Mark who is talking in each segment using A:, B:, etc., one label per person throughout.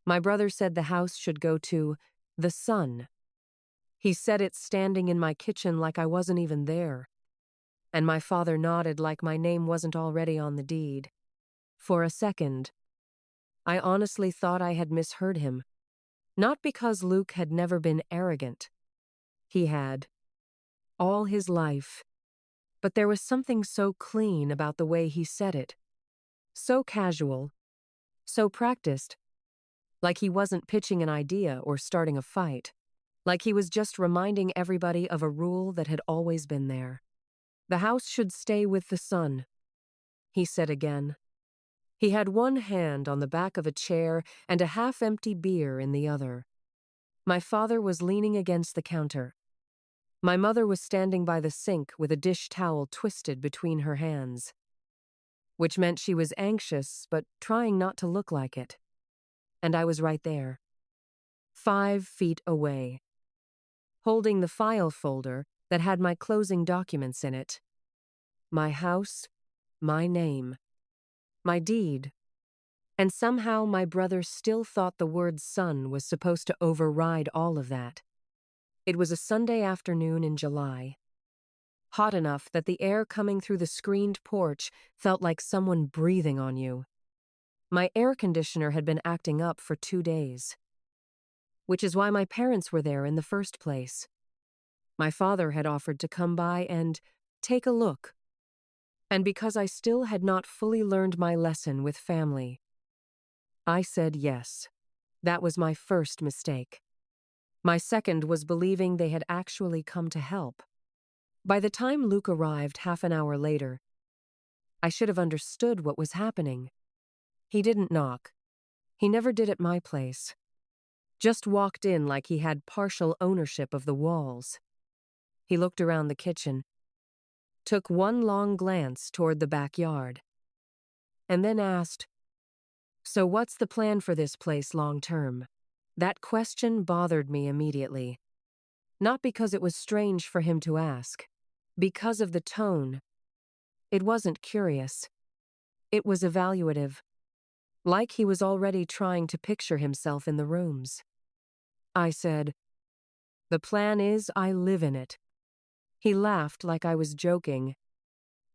A: My brother said the house should go to the sun. He said it standing in my kitchen like I wasn't even there. And my father nodded like my name wasn't already on the deed. For a second, I honestly thought I had misheard him. Not because Luke had never been arrogant. He had. All his life. But there was something so clean about the way he said it. So casual. So practiced. Like he wasn't pitching an idea or starting a fight. Like he was just reminding everybody of a rule that had always been there. The house should stay with the sun, he said again. He had one hand on the back of a chair and a half-empty beer in the other. My father was leaning against the counter. My mother was standing by the sink with a dish towel twisted between her hands, which meant she was anxious but trying not to look like it. And I was right there, 5 feet away, holding the file folder that had my closing documents in it. My house, my name, my deed. And somehow my brother still thought the word sun was supposed to override all of that. It was a Sunday afternoon in July. Hot enough that the air coming through the screened porch felt like someone breathing on you. My air conditioner had been acting up for 2 days. Which is why my parents were there in the first place. My father had offered to come by and take a look. And because I still had not fully learned my lesson with family, I said yes. That was my first mistake. My second was believing they had actually come to help. By the time Luke arrived half an hour later, I should have understood what was happening. He didn't knock. He never did at my place. Just walked in like he had partial ownership of the walls. He looked around the kitchen, took one long glance toward the backyard, and then asked, "So what's the plan for this place long term?" That question bothered me immediately. Not because it was strange for him to ask. Because of the tone. It wasn't curious. It was evaluative. Like he was already trying to picture himself in the rooms. I said, "The plan is I live in it." He laughed like I was joking.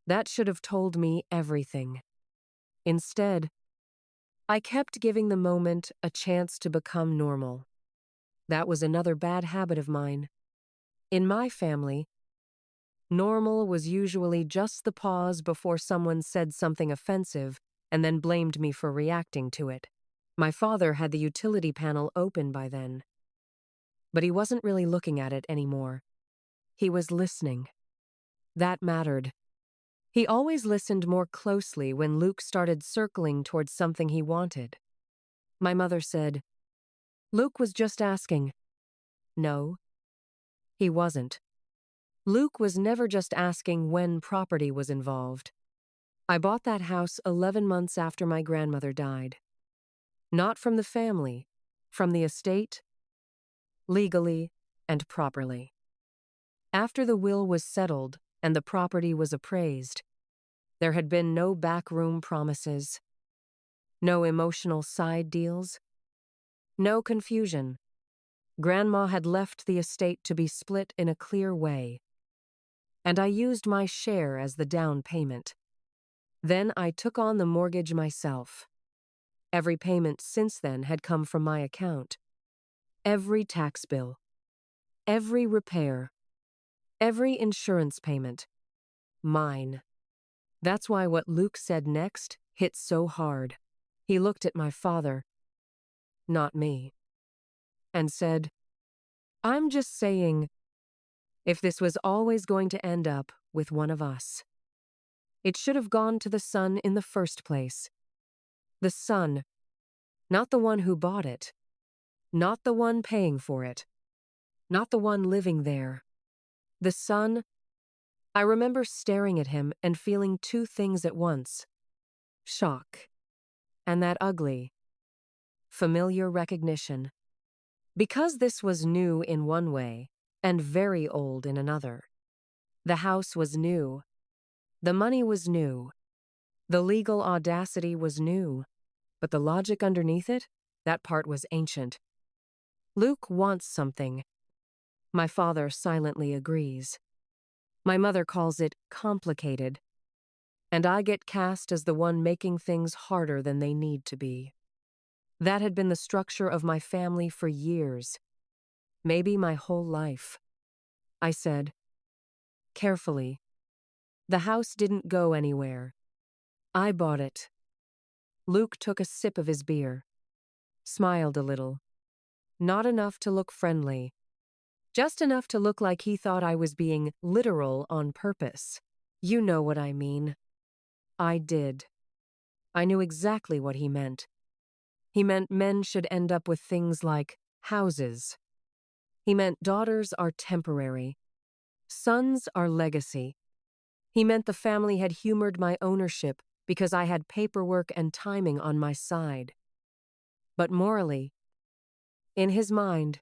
A: That should have told me everything. Instead, I kept giving the moment a chance to become normal. That was another bad habit of mine. In my family, normal was usually just the pause before someone said something offensive and then blamed me for reacting to it. My father had the utility panel open by then. But he wasn't really looking at it anymore. He was listening. That mattered. He always listened more closely when Luke started circling towards something he wanted. My mother said, "Luke was just asking." No, he wasn't. Luke was never just asking when property was involved. I bought that house 11 months after my grandmother died. Not from the family, from the estate, legally and properly. After the will was settled and the property was appraised, there had been no backroom promises, no emotional side deals, no confusion. Grandma had left the estate to be split in a clear way, and I used my share as the down payment. Then I took on the mortgage myself. Every payment since then had come from my account. Every tax bill, every repair, every insurance payment. Mine. That's why what Luke said next hit so hard. He looked at my father, not me, and said, "I'm just saying, if this was always going to end up with one of us, it should have gone to the sun in the first place. The sun, not the one who bought it, not the one paying for it, not the one living there. The sun." I remember staring at him and feeling 2 things at once. Shock. And that ugly, familiar recognition. Because this was new in one way, and very old in another. The house was new. The money was new. The legal audacity was new. But the logic underneath it, That part was ancient. Luke wants something. My father silently agrees. My mother calls it complicated. And I get cast as the one making things harder than they need to be. That had been the structure of my family for years. Maybe my whole life. I said, carefully. The house didn't go anywhere. I bought it. Luke took a sip of his beer. Smiled a little. Not enough to look friendly. Just enough to look like he thought I was being literal on purpose. You know what I mean. I did. I knew exactly what he meant. He meant men should end up with things like houses. He meant daughters are temporary. Sons are legacy. He meant the family had humored my ownership because I had paperwork and timing on my side. But morally, in his mind,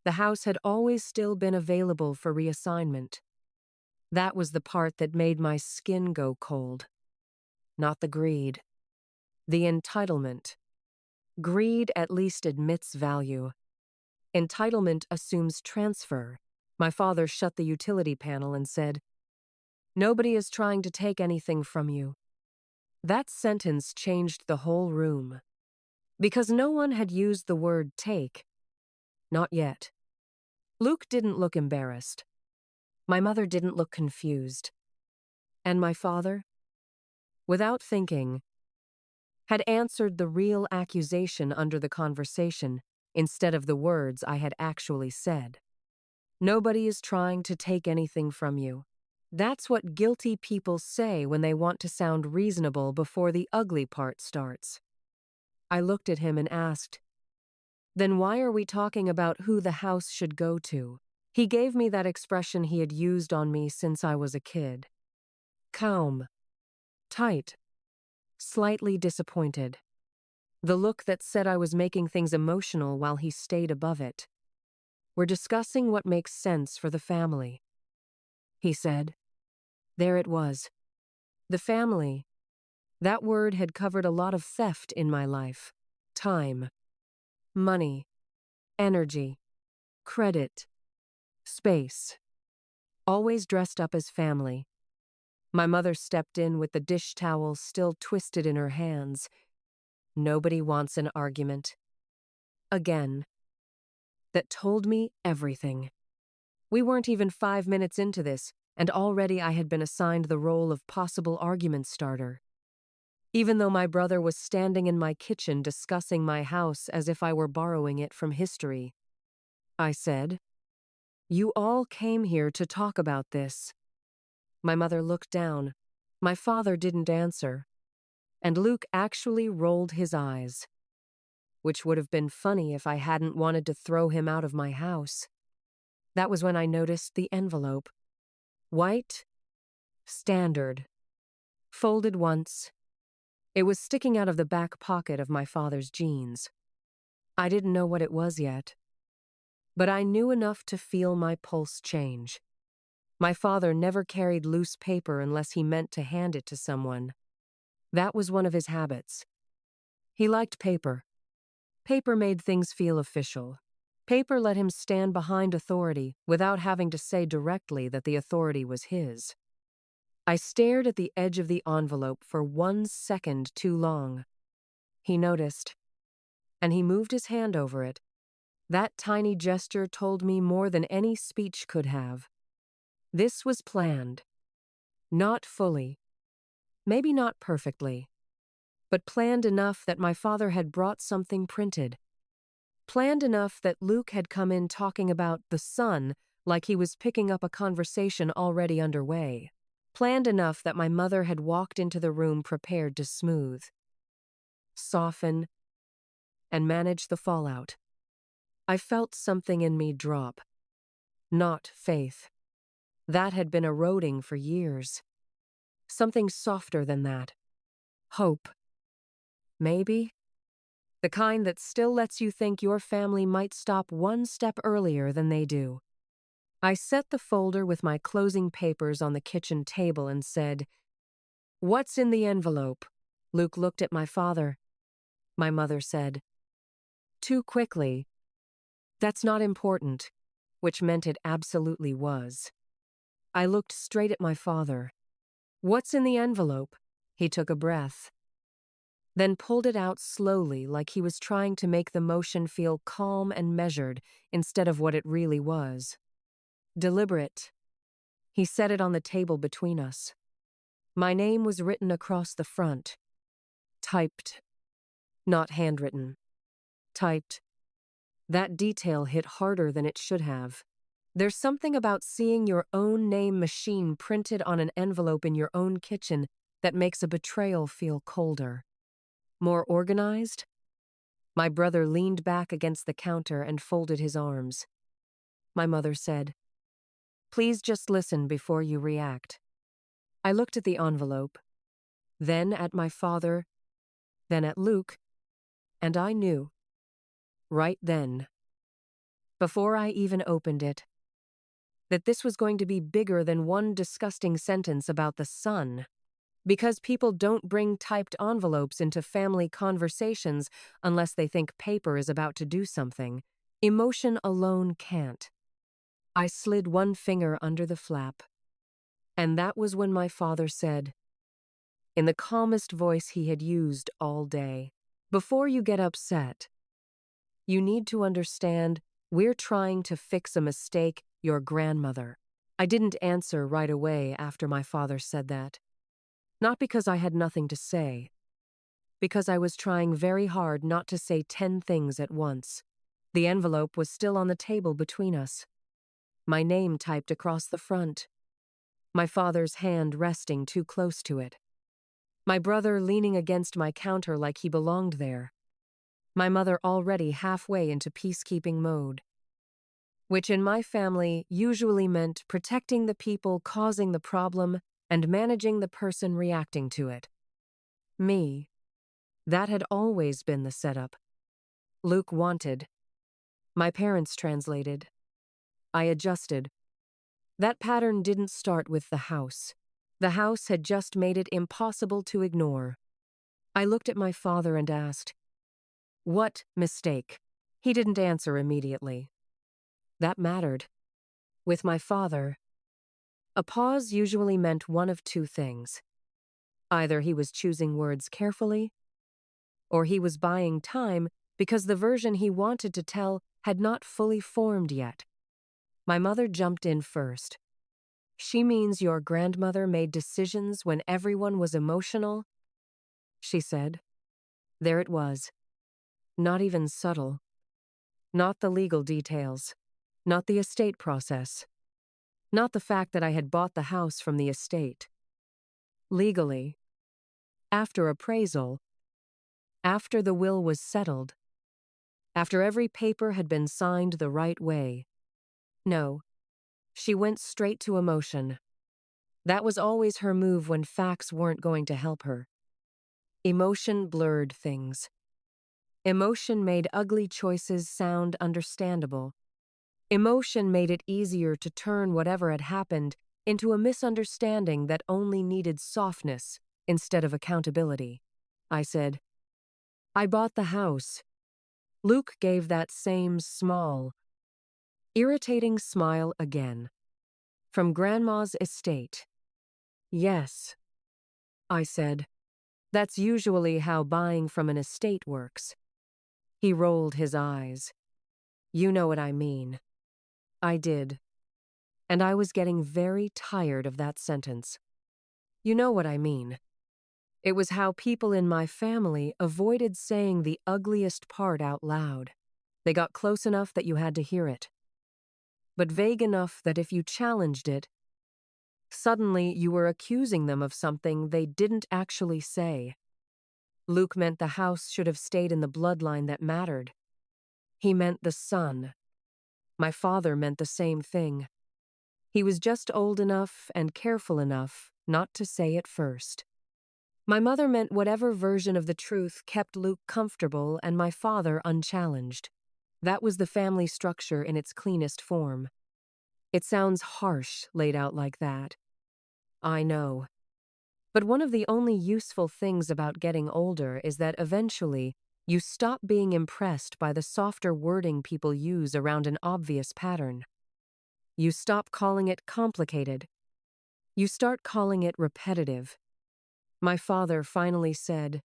A: the house had always still been available for reassignment. That was the part that made my skin go cold. Not the greed. The entitlement. Greed at least admits value. Entitlement assumes transfer. My father shut the utility panel and said, "Nobody is trying to take anything from you." That sentence changed the whole room. Because no one had used the word take. Not yet. Luke didn't look embarrassed. My mother didn't look confused. And my father, without thinking, had answered the real accusation under the conversation instead of the words I had actually said. Nobody is trying to take anything from you. That's what guilty people say when they want to sound reasonable before the ugly part starts. I looked at him and asked, "Then why are we talking about who the house should go to?" He gave me that expression he had used on me since I was a kid. Calm. Tight. Slightly disappointed. The look that said I was making things emotional while he stayed above it. "We're discussing what makes sense for the family," he said. There it was. The family. That word had covered a lot of theft in my life. Time. Money. Energy. Credit. Space. Always dressed up as family. My mother stepped in with the dish towel still twisted in her hands. Nobody wants an argument. Again. That told me everything. We weren't even 5 minutes into this, and already I had been assigned the role of possible argument starter. Even though my brother was standing in my kitchen discussing my house as if I were borrowing it from history. I said, "You all came here to talk about this." My mother looked down. My father didn't answer. And Luke actually rolled his eyes. Which would have been funny if I hadn't wanted to throw him out of my house. That was when I noticed the envelope. White. Standard. Folded once. It was sticking out of the back pocket of my father's jeans. I didn't know what it was yet. But I knew enough to feel my pulse change. My father never carried loose paper unless he meant to hand it to someone. That was one of his habits. He liked paper. Paper made things feel official. Paper let him stand behind authority without having to say directly that the authority was his. I stared at the edge of the envelope for 1 second too long. He noticed, and he moved his hand over it. That tiny gesture told me more than any speech could have. This was planned. Not fully. Maybe not perfectly. But planned enough that my father had brought something printed. Planned enough that Luke had come in talking about the sun like he was picking up a conversation already underway. Planned enough that my mother had walked into the room prepared to smooth, soften, and manage the fallout. I felt something in me drop. Not faith. That had been eroding for years. Something softer than that. Hope. Maybe. The kind that still lets you think your family might stop 1 step earlier than they do. I set the folder with my closing papers on the kitchen table and said, "What's in the envelope?" Luke looked at my father. My mother said, too quickly. That's not important, which meant it absolutely was. I looked straight at my father. What's in the envelope? He took a breath, then pulled it out slowly like he was trying to make the motion feel calm and measured instead of what it really was. Deliberate. He set it on the table between us. My name was written across the front. Typed. Not handwritten. Typed. That detail hit harder than it should have. There's something about seeing your own name machine printed on an envelope in your own kitchen that makes a betrayal feel colder. More organized? My brother leaned back against the counter and folded his arms. My mother said, "Please just listen before you react." I looked at the envelope, then at my father, then at Luke, and I knew. Right then, before I even opened it, that this was going to be bigger than one disgusting sentence about the sun. Because people don't bring typed envelopes into family conversations unless they think paper is about to do something. Emotion alone can't. I slid one finger under the flap. And that was when my father said, in the calmest voice he had used all day, "Before you get upset, you need to understand we're trying to fix a mistake your grandmother." I didn't answer right away after my father said that. Not because I had nothing to say, because I was trying very hard not to say 10 things at once. The envelope was still on the table between us. My name typed across the front. My father's hand resting too close to it. My brother leaning against my counter like he belonged there. My mother already halfway into peacekeeping mode. Which in my family usually meant protecting the people causing the problem and managing the person reacting to it. Me. That had always been the setup. Luke wanted. My parents translated. I adjusted. That pattern didn't start with the house. The house had just made it impossible to ignore. I looked at my father and asked, "What mistake?" He didn't answer immediately. That mattered. With my father, a pause usually meant one of two things. Either he was choosing words carefully, or he was buying time because the version he wanted to tell had not fully formed yet. My mother jumped in first. "She means your grandmother made decisions when everyone was emotional?" she said. There it was. Not even subtle. Not the legal details. Not the estate process. Not the fact that I had bought the house from the estate. Legally, after appraisal, after the will was settled, after every paper had been signed the right way. No, she went straight to emotion. That was always her move when facts weren't going to help her. Emotion blurred things. Emotion made ugly choices sound understandable. Emotion made it easier to turn whatever had happened into a misunderstanding that only needed softness instead of accountability. I said, "I bought the house." Luke gave that same small, irritating smile again. "From Grandma's estate." "Yes," I said. "That's usually how buying from an estate works." He rolled his eyes. "You know what I mean." I did. And I was getting very tired of that sentence. You know what I mean. It was how people in my family avoided saying the ugliest part out loud. They got close enough that you had to hear it, but vague enough that if you challenged it, suddenly you were accusing them of something they didn't actually say. Luke meant the house should have stayed in the bloodline that mattered. He meant the son. My father meant the same thing. He was just old enough and careful enough not to say it first. My mother meant whatever version of the truth kept Luke comfortable and my father unchallenged. That was the family structure in its cleanest form. It sounds harsh laid out like that. I know. But one of the only useful things about getting older is that eventually You stop being impressed by the softer wording people use around an obvious pattern. You stop calling it complicated. You start calling it repetitive. My father finally said,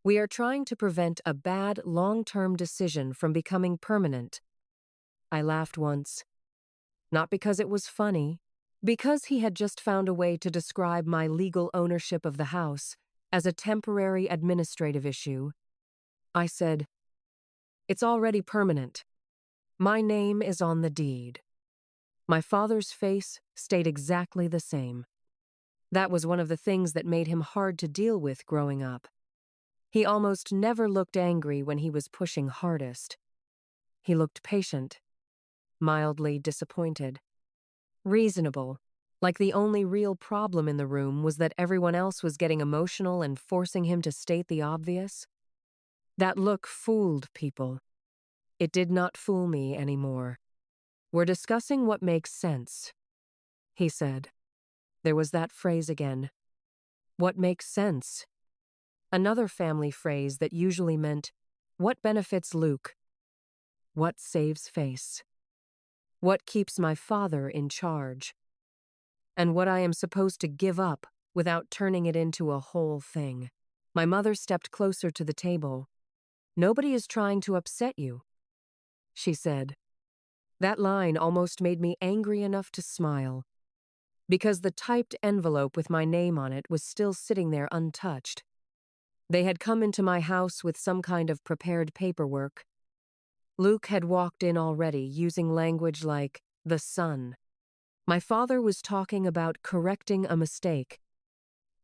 A: "We are trying to prevent a bad long-term decision from becoming permanent." I laughed once. Not because it was funny, because he had just found a way to describe my legal ownership of the house as a temporary administrative issue. I said, "It's already permanent. My name is on the deed." My father's face stayed exactly the same. That was one of the things that made him hard to deal with growing up. He almost never looked angry when he was pushing hardest. He looked patient, mildly disappointed, reasonable, like the only real problem in the room was that everyone else was getting emotional and forcing him to state the obvious. That look fooled people. It did not fool me anymore. "We're discussing what makes sense," he said. There was that phrase again. What makes sense? Another family phrase that usually meant, what benefits Luke? What saves face? What keeps my father in charge? And what I am supposed to give up without turning it into a whole thing. My mother stepped closer to the table. "Nobody is trying to upset you," she said. That line almost made me angry enough to smile, because the typed envelope with my name on it was still sitting there untouched. They had come into my house with some kind of prepared paperwork. Luke had walked in already, using language like the son. My father was talking about correcting a mistake,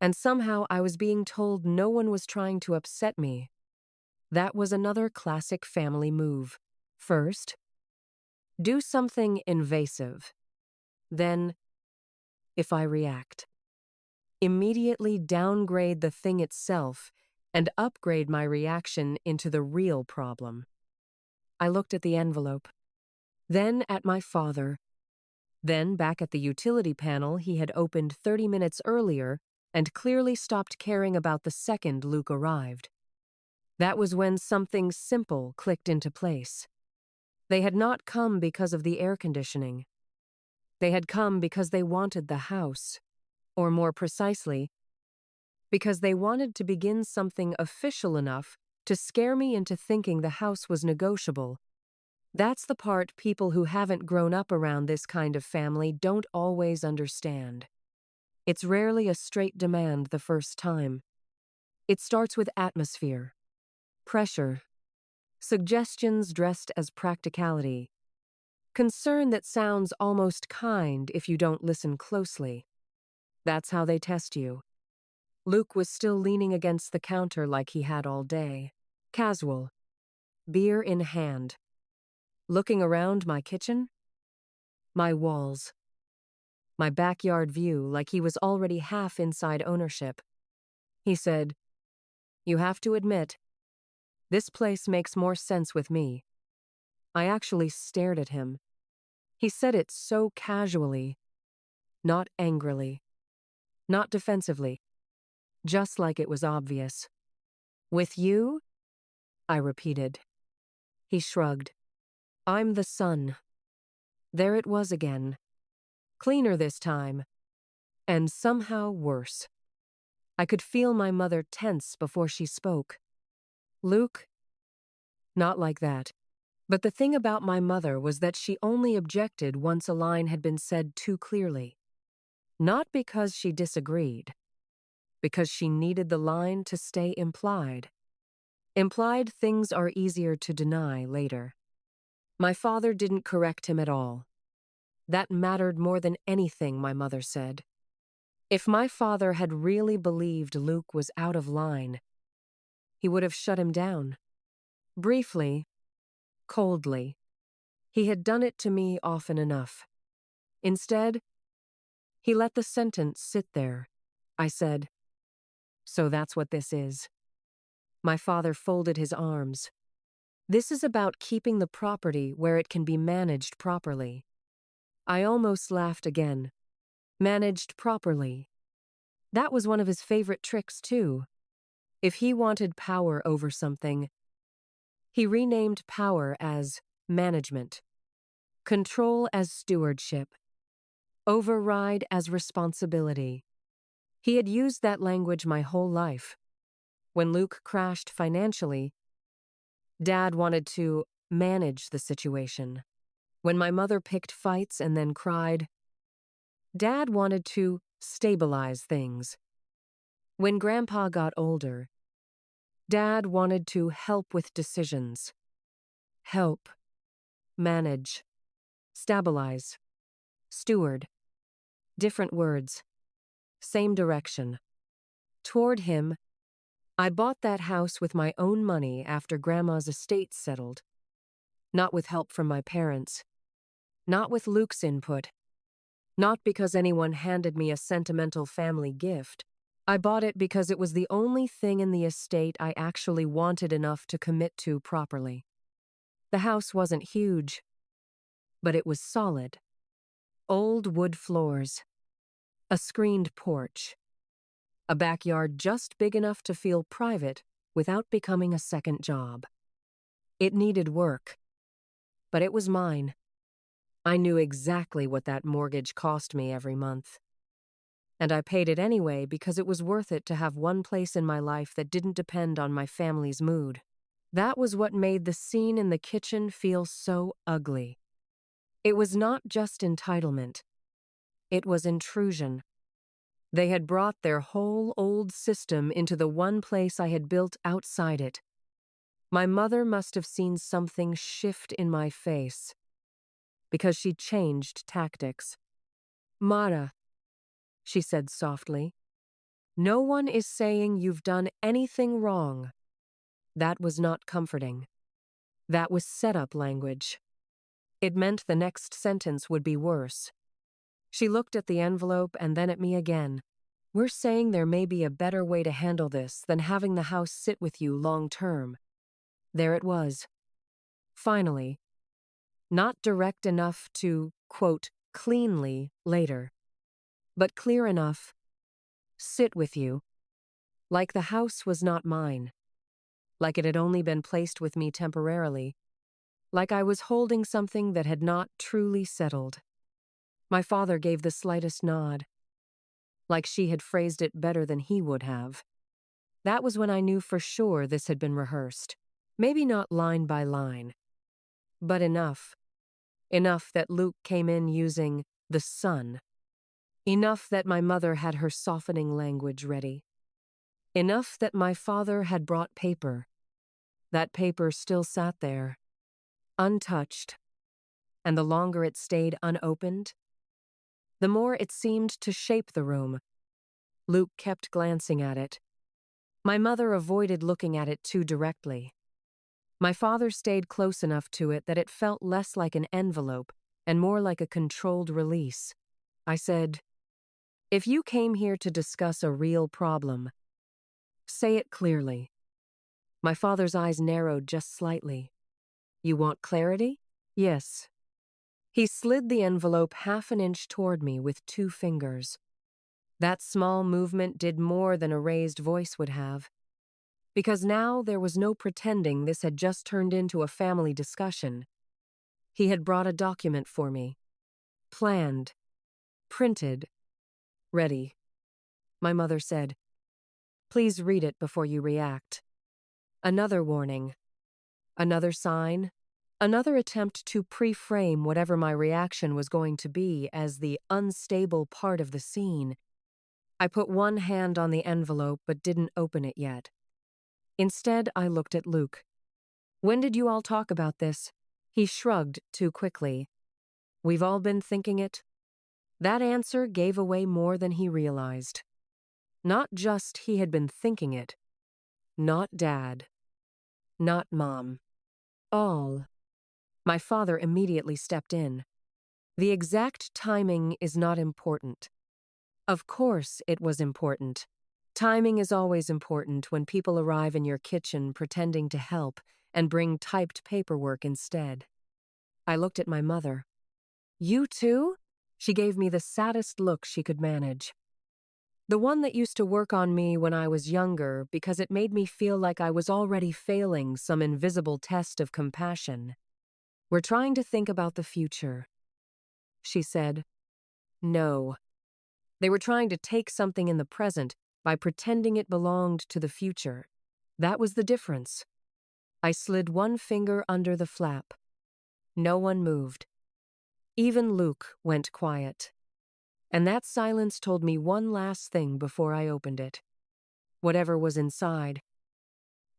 A: and somehow I was being told no one was trying to upset me. That was another classic family move. First, do something invasive. Then, if I react, immediately downgrade the thing itself and upgrade my reaction into the real problem. I looked at the envelope, then at my father, then back at the utility panel he had opened 30 minutes earlier and clearly stopped caring about the second Luke arrived. That was when something simple clicked into place. They had not come because of the air conditioning. They had come because they wanted the house, or more precisely, because they wanted to begin something official enough to scare me into thinking the house was negotiable. That's the part people who haven't grown up around this kind of family don't always understand. It's rarely a straight demand the first time. It starts with atmosphere, pressure, suggestions dressed as practicality, concern that sounds almost kind if you don't listen closely. That's how they test you. Luke was still leaning against the counter like he had all day, casual, beer in hand. Looking around my kitchen, my walls, my backyard view like he was already half inside ownership. He said, "You have to admit, this place makes more sense with me." I actually stared at him. He said it so casually, not angrily, not defensively, just like it was obvious. "With you?" I repeated. He shrugged. "I'm the son." There it was again. Cleaner this time, and somehow worse. I could feel my mother tense before she spoke. "Luke?" Not like that. But the thing about my mother was that she only objected once a line had been said too clearly. Not because she disagreed, because she needed the line to stay implied. Implied things are easier to deny later. My father didn't correct him at all. That mattered more than anything, my mother said. If my father had really believed Luke was out of line, he would have shut him down. Briefly, coldly. He had done it to me often enough. Instead, he let the sentence sit there. I said, "So that's what this is." My father folded his arms. "This is about keeping the property where it can be managed properly." I almost laughed again. Managed properly. That was one of his favorite tricks, too. If he wanted power over something, He renamed power as management, control as stewardship, override as responsibility. He had used that language my whole life. When Luke crashed financially, Dad wanted to manage the situation. When my mother picked fights and then cried, Dad wanted to stabilize things. When Grandpa got older, Dad wanted to help with decisions. Help, manage, stabilize, steward. Different words, same direction. Toward him, I bought that house with my own money after Grandma's estate settled. Not with help from my parents. Not with Luke's input. Not because anyone handed me a sentimental family gift. I bought it because it was the only thing in the estate I actually wanted enough to commit to properly. The house wasn't huge, but it was solid. Old wood floors, a screened porch, a backyard just big enough to feel private without becoming a second job. It needed work, but it was mine. I knew exactly what that mortgage cost me every month. And I paid it anyway because it was worth it to have one place in my life that didn't depend on my family's mood. That was what made the scene in the kitchen feel so ugly. It was not just entitlement. It was intrusion. They had brought their whole old system into the one place I had built outside it. My mother must have seen something shift in my face, because she changed tactics. Mara, she said softly, no one is saying you've done anything wrong. That was not comforting. That was set-up language. It meant the next sentence would be worse. She looked at the envelope and then at me again. We're saying there may be a better way to handle this than having the house sit with you long-term. There it was. Finally. Not direct enough to, quote, cleanly later, but clear enough. Sit with you. Like the house was not mine. Like it had only been placed with me temporarily. Like I was holding something that had not truly settled. My father gave the slightest nod. Like she had phrased it better than he would have. That was when I knew for sure this had been rehearsed. Maybe not line by line, but enough. Enough that Luke came in using the sun. Enough that my mother had her softening language ready. Enough that my father had brought paper. That paper still sat there, untouched, and the longer it stayed unopened, the more it seemed to shape the room. Luke kept glancing at it. My mother avoided looking at it too directly. My father stayed close enough to it that it felt less like an envelope and more like a controlled release. I said, if you came here to discuss a real problem, say it clearly. My father's eyes narrowed just slightly. You want clarity? Yes. He slid the envelope half an inch toward me with 2 fingers. That small movement did more than a raised voice would have. Because now there was no pretending this had just turned into a family discussion. He had brought a document for me. Planned. Printed. Ready. My mother said, please read it before you react. Another warning. Another sign. Another attempt to pre-frame whatever my reaction was going to be as the unstable part of the scene. I put one hand on the envelope but didn't open it yet. Instead, I looked at Luke. When did you all talk about this? He shrugged too quickly. We've all been thinking it. That answer gave away more than he realized. Not just he had been thinking it. Not Dad. Not Mom. All. My father immediately stepped in. The exact timing is not important. Of course it was important. Timing is always important when people arrive in your kitchen pretending to help and bring typed paperwork instead. I looked at my mother. You too? She gave me the saddest look she could manage. The one that used to work on me when I was younger because it made me feel like I was already failing some invisible test of compassion. "We're trying to think about the future," she said. No. They were trying to take something in the present by pretending it belonged to the future. That was the difference. I slid one finger under the flap. No one moved. Even Luke went quiet. And that silence told me one last thing before I opened it. Whatever was inside.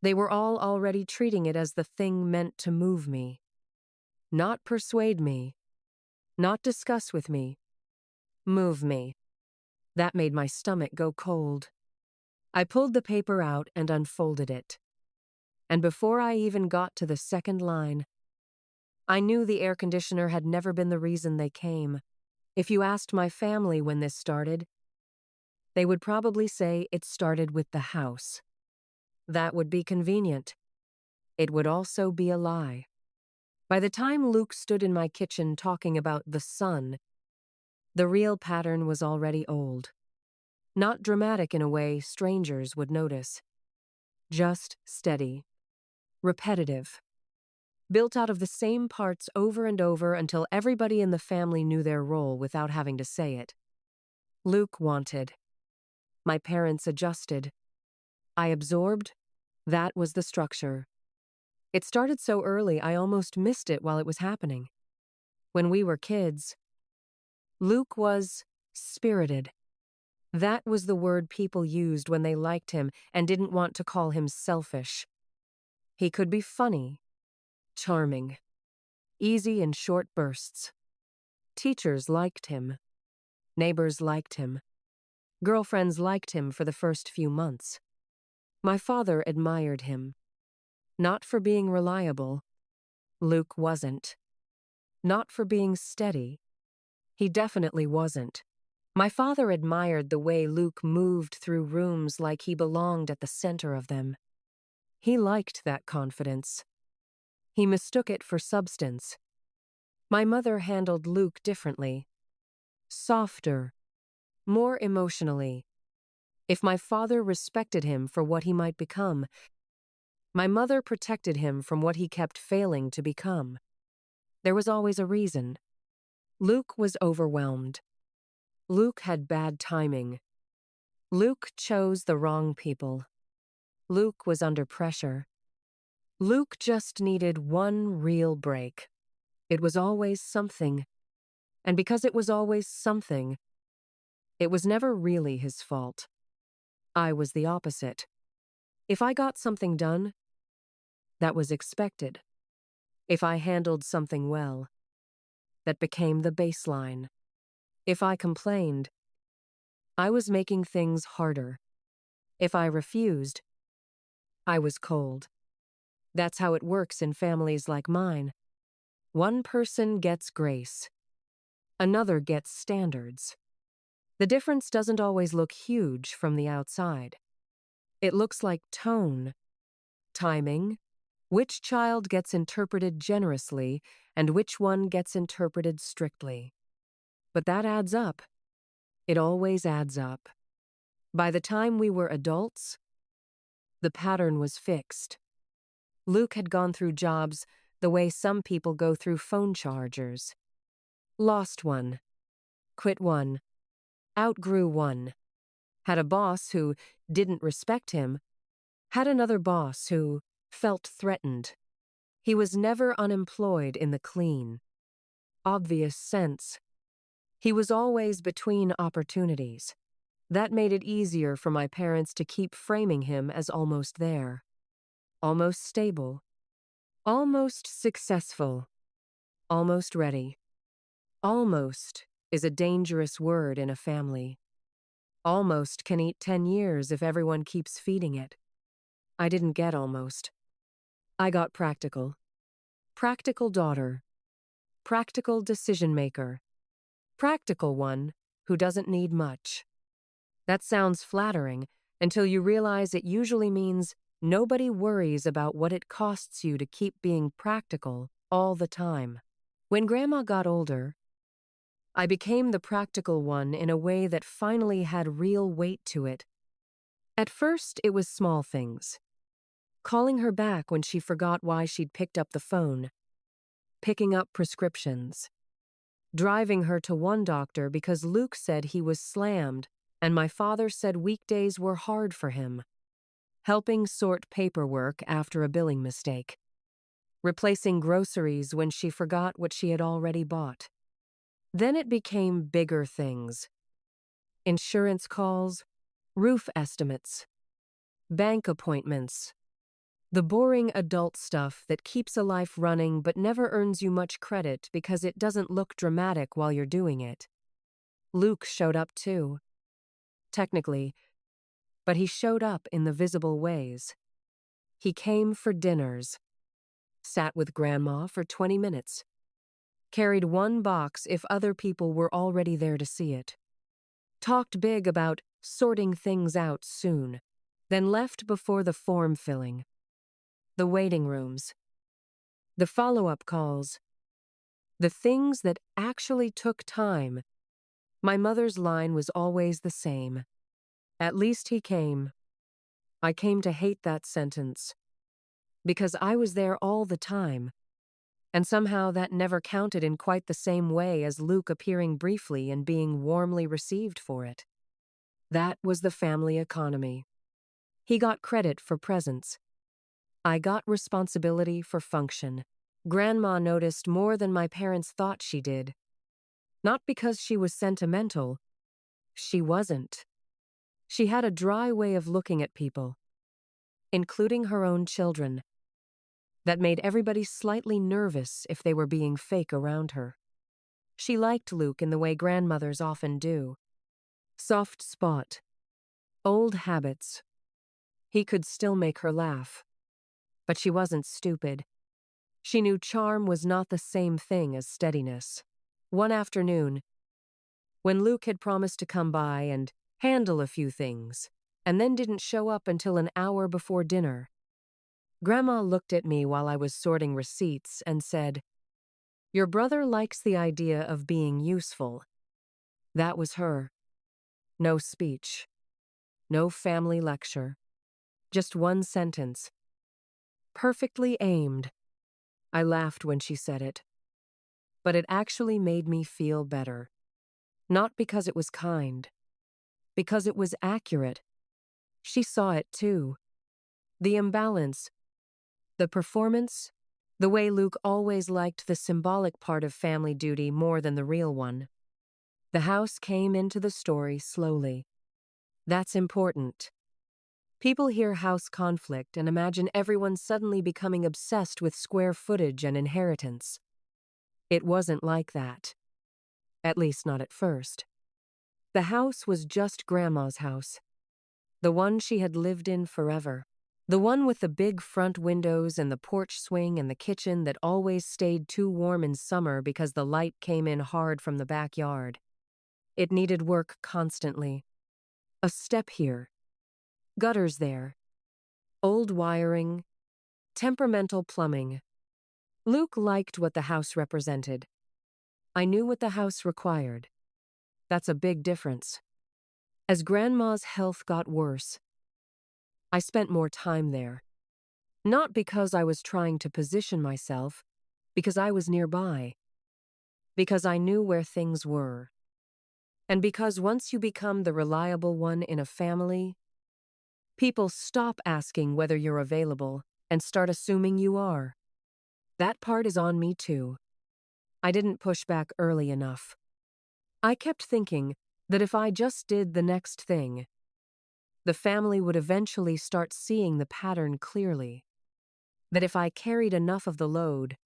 A: They were all already treating it as the thing meant to move me. Not persuade me. Not discuss with me. Move me. That made my stomach go cold. I pulled the paper out and unfolded it. And before I even got to the second line, I knew the air conditioner had never been the reason they came. If you asked my family when this started, they would probably say it started with the house. That would be convenient. It would also be a lie. By the time Luke stood in my kitchen talking about the sun, the real pattern was already old. Not dramatic in a way strangers would notice. Just steady. Repetitive. Built out of the same parts over and over until everybody in the family knew their role without having to say it. Luke wanted. My parents adjusted. I absorbed. That was the structure. It started so early I almost missed it while it was happening. When we were kids, Luke was spirited. That was the word people used when they liked him and didn't want to call him selfish. He could be funny, charming, easy in short bursts. Teachers liked him. Neighbors liked him. Girlfriends liked him for the first few months. My father admired him. Not for being reliable. Luke wasn't. Not for being steady. He definitely wasn't. My father admired the way Luke moved through rooms like he belonged at the center of them. He liked that confidence. He mistook it for substance. My mother handled Luke differently. Softer. More emotionally. If my father respected him for what he might become, my mother protected him from what he kept failing to become. There was always a reason. Luke was overwhelmed. Luke had bad timing. Luke chose the wrong people. Luke was under pressure. Luke just needed one real break. It was always something. And because it was always something, it was never really his fault. I was the opposite. If I got something done, that was expected. If I handled something well, that became the baseline. If I complained, I was making things harder. If I refused, I was cold. That's how it works in families like mine. One person gets grace. Another gets standards. The difference doesn't always look huge from the outside. It looks like tone, timing, which child gets interpreted generously and which one gets interpreted strictly. But that adds up. It always adds up. By the time we were adults, the pattern was fixed. Luke had gone through jobs the way some people go through phone chargers. Lost one. Quit one. Outgrew one. Had a boss who didn't respect him. Had another boss who felt threatened. He was never unemployed in the clean, obvious sense. He was always between opportunities. That made it easier for my parents to keep framing him as almost there. Almost stable. Almost successful. Almost ready. Almost is a dangerous word in a family. Almost can eat 10 years if everyone keeps feeding it. I didn't get almost. I got practical. Practical daughter. Practical decision maker. Practical one who doesn't need much. That sounds flattering until you realize it usually means nobody worries about what it costs you to keep being practical all the time. When Grandma got older, I became the practical one in a way that finally had real weight to it. At first, it was small things. Calling her back when she forgot why she'd picked up the phone. Picking up prescriptions. Driving her to one doctor because Luke said he was slammed and my father said weekdays were hard for him. Helping sort paperwork after a billing mistake. Replacing groceries when she forgot what she had already bought. Then it became bigger things. Insurance calls, roof estimates, bank appointments. The boring adult stuff that keeps a life running but never earns you much credit because it doesn't look dramatic while you're doing it. Luke showed up too. Technically, but he showed up in the visible ways. He came for dinners. Sat with Grandma for 20 minutes. Carried one box if other people were already there to see it. Talked big about sorting things out soon, then left before the form filling. The waiting rooms. The follow-up calls. The things that actually took time. My mother's line was always the same. At least he came. I came to hate that sentence. Because I was there all the time. And somehow that never counted in quite the same way as Luke appearing briefly and being warmly received for it. That was the family economy. He got credit for presence. I got responsibility for function. Grandma noticed more than my parents thought she did. Not because she was sentimental. She wasn't. She had a dry way of looking at people, including her own children, that made everybody slightly nervous if they were being fake around her. She liked Luke in the way grandmothers often do. Soft spot. Old habits. He could still make her laugh. But she wasn't stupid. She knew charm was not the same thing as steadiness. One afternoon, when Luke had promised to come by and handle a few things, and then didn't show up until an hour before dinner, Grandma looked at me while I was sorting receipts and said, "Your brother likes the idea of being useful." That was her. No speech. No family lecture. Just one sentence. Perfectly aimed. I laughed when she said it. But it actually made me feel better. Not because it was kind. Because it was accurate. She saw it too. The imbalance. The performance. The way Luke always liked the symbolic part of family duty more than the real one. The house came into the story slowly. That's important. People hear house conflict and imagine everyone suddenly becoming obsessed with square footage and inheritance. It wasn't like that. At least not at first. The house was just Grandma's house. The one she had lived in forever. The one with the big front windows and the porch swing and the kitchen that always stayed too warm in summer because the light came in hard from the backyard. It needed work constantly. A step here. Gutters there. Old wiring. Temperamental plumbing. Luke liked what the house represented. I knew what the house required. That's a big difference. As Grandma's health got worse, I spent more time there. Not because I was trying to position myself, because I was nearby. Because I knew where things were. And because once you become the reliable one in a family, people stop asking whether you're available and start assuming you are. That part is on me too. I didn't push back early enough. I kept thinking that if I just did the next thing, the family would eventually start seeing the pattern clearly. That if I carried enough of the load,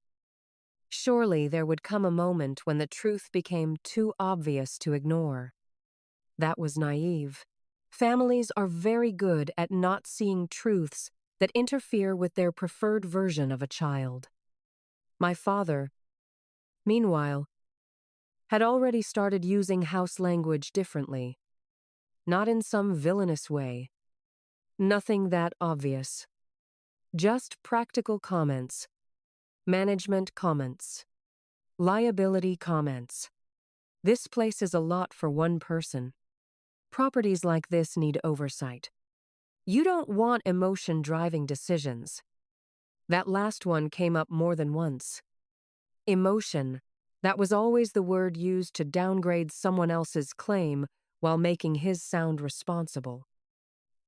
A: surely there would come a moment when the truth became too obvious to ignore. That was naive. Families are very good at not seeing truths that interfere with their preferred version of a child. My father, meanwhile, had already started using house language differently. Not in some villainous way. Nothing that obvious. Just practical comments. Management comments. Liability comments. This place is a lot for one person. Properties like this need oversight. You don't want emotion driving decisions. That last one came up more than once. Emotion. That was always the word used to downgrade someone else's claim while making his sound responsible.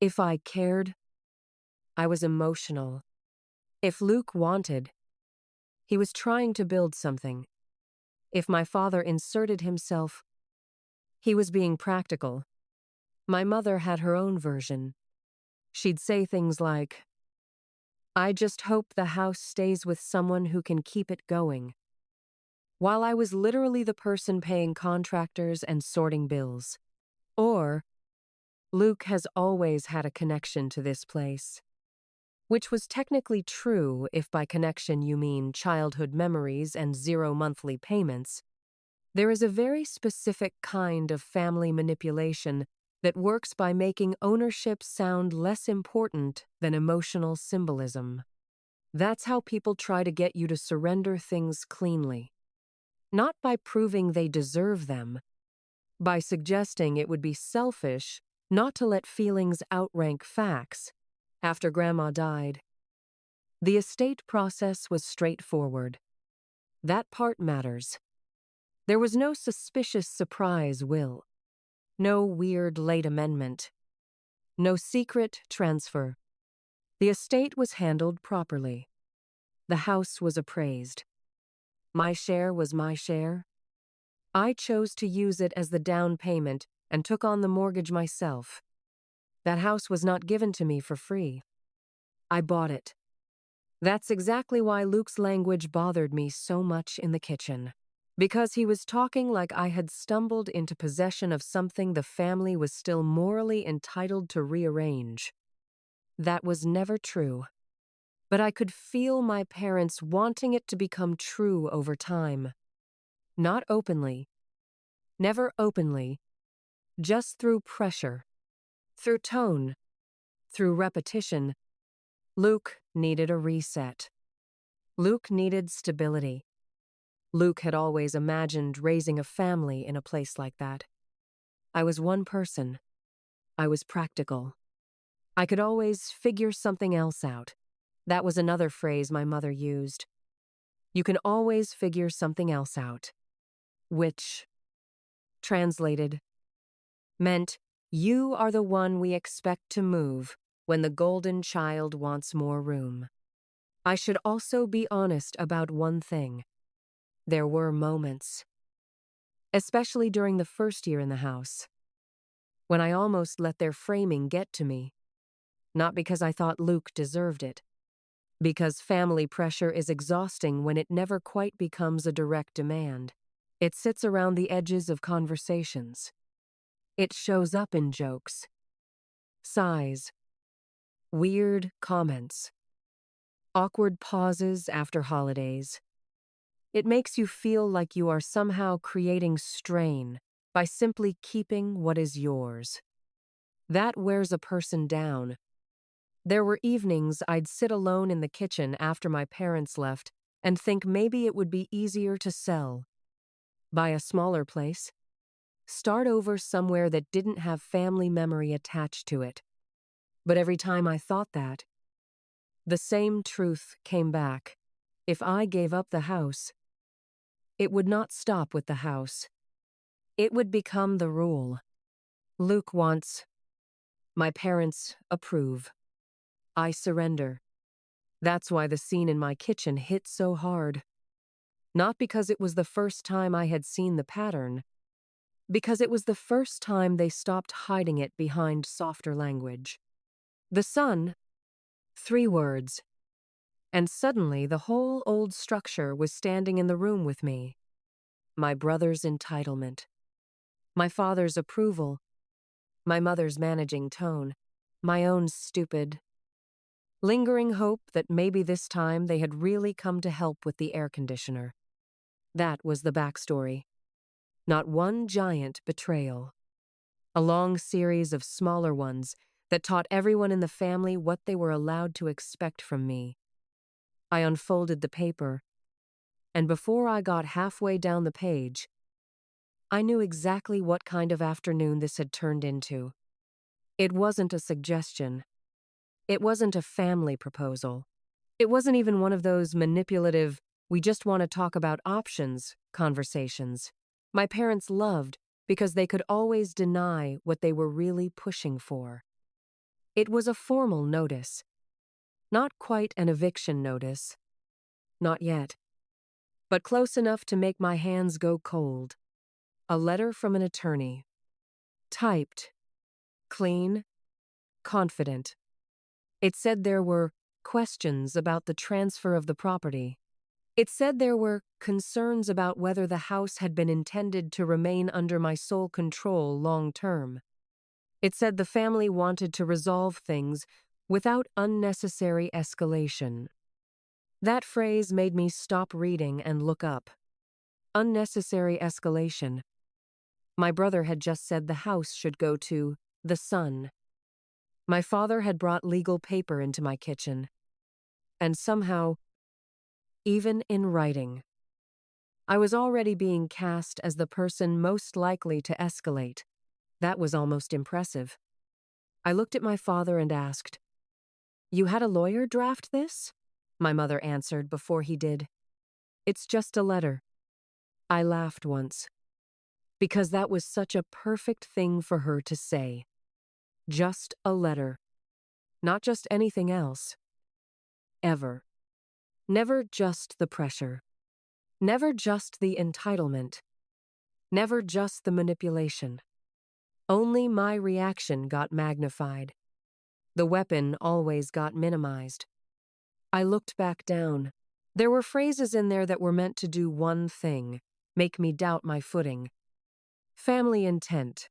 A: If I cared, I was emotional. If Luke wanted, he was trying to build something. If my father inserted himself, he was being practical. My mother had her own version. She'd say things like, "I just hope the house stays with someone who can keep it going," while I was literally the person paying contractors and sorting bills. Or, "Luke has always had a connection to this place." Which was technically true if by connection you mean childhood memories and 0 monthly payments. There is a very specific kind of family manipulation that works by making ownership sound less important than emotional symbolism. That's how people try to get you to surrender things cleanly. Not by proving they deserve them, by suggesting it would be selfish not to let feelings outrank facts. After Grandma died, the estate process was straightforward. That part matters. There was no suspicious surprise will, no weird late amendment, no secret transfer. The estate was handled properly. The house was appraised. My share was my share. I chose to use it as the down payment and took on the mortgage myself. That house was not given to me for free. I bought it. That's exactly why Luke's language bothered me so much in the kitchen. Because he was talking like I had stumbled into possession of something the family was still morally entitled to rearrange. That was never true. But I could feel my parents wanting it to become true over time. Not openly. Never openly. Just through pressure. Through tone. Through repetition. Luke needed a reset. Luke needed stability. Luke had always imagined raising a family in a place like that. I was one person. I was practical. I could always figure something else out. That was another phrase my mother used. You can always figure something else out. Which, translated, meant you are the one we expect to move when the golden child wants more room. I should also be honest about one thing. There were moments, especially during the first year in the house, when I almost let their framing get to me. Not because I thought Luke deserved it, because family pressure is exhausting when it never quite becomes a direct demand. It sits around the edges of conversations. It shows up in jokes, sighs, weird comments, awkward pauses after holidays. It makes you feel like you are somehow creating strain by simply keeping what is yours. That wears a person down. There were evenings I'd sit alone in the kitchen after my parents left and think maybe it would be easier to sell. Buy a smaller place. Start over somewhere that didn't have family memory attached to it. But every time I thought that, the same truth came back. If I gave up the house, it would not stop with the house. It would become the rule. Luke wants. My parents approve. I surrender. That's why the scene in my kitchen hit so hard. Not because it was the first time I had seen the pattern, because it was the first time they stopped hiding it behind softer language. The son, 3 words, and suddenly the whole old structure was standing in the room with me. My brother's entitlement, my father's approval, my mother's managing tone, my own stupid, lingering hope that maybe this time they had really come to help with the air conditioner. That was the backstory. Not one giant betrayal. A long series of smaller ones that taught everyone in the family what they were allowed to expect from me. I unfolded the paper, and before I got halfway down the page, I knew exactly what kind of afternoon this had turned into. It wasn't a suggestion. It wasn't a family proposal. It wasn't even one of those manipulative, we just want to talk about options conversations my parents loved because they could always deny what they were really pushing for. It was a formal notice. Not quite an eviction notice. Not yet. But close enough to make my hands go cold. A letter from an attorney. Typed. Clean. Confident. It said there were questions about the transfer of the property. It said there were concerns about whether the house had been intended to remain under my sole control long term. It said the family wanted to resolve things without unnecessary escalation. That phrase made me stop reading and look up. Unnecessary escalation. My brother had just said the house should go to the son. My father had brought legal paper into my kitchen. And somehow, even in writing, I was already being cast as the person most likely to escalate. That was almost impressive. I looked at my father and asked, "You had a lawyer draft this?" My mother answered before he did. "It's just a letter." I laughed once, because that was such a perfect thing for her to say. Just a letter. Not just anything else. Ever. Never just the pressure. Never just the entitlement. Never just the manipulation. Only my reaction got magnified. The weapon always got minimized. I looked back down. There were phrases in there that were meant to do one thing, make me doubt my footing. Family intent.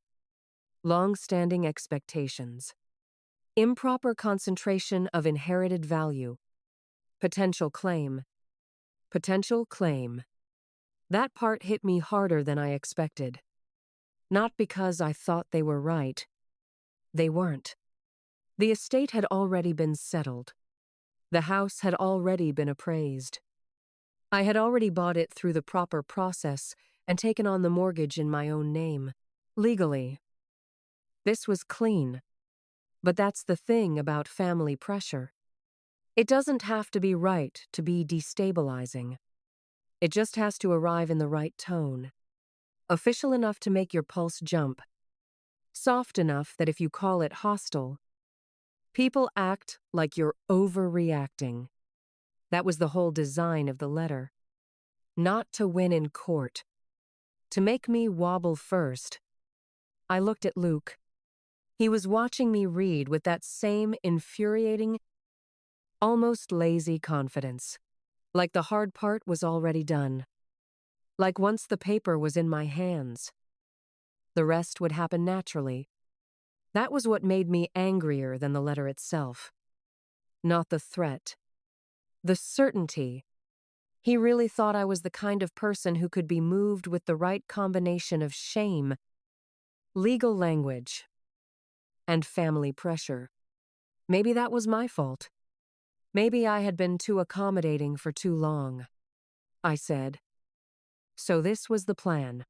A: Long-standing expectations. Improper concentration of inherited value. Potential claim. Potential claim. That part hit me harder than I expected. Not because I thought they were right. They weren't. The estate had already been settled. The house had already been appraised. I had already bought it through the proper process and taken on the mortgage in my own name. Legally. This was clean. But that's the thing about family pressure. It doesn't have to be right to be destabilizing. It just has to arrive in the right tone. Official enough to make your pulse jump. Soft enough that if you call it hostile, people act like you're overreacting. That was the whole design of the letter. Not to win in court. To make me wobble first. I looked at Luke. He was watching me read with that same infuriating, almost lazy confidence. Like the hard part was already done. Like once the paper was in my hands, the rest would happen naturally. That was what made me angrier than the letter itself. Not the threat. The certainty. He really thought I was the kind of person who could be moved with the right combination of shame, legal language, and family pressure. Maybe that was my fault. Maybe I had been too accommodating for too long. I said. So this was the plan.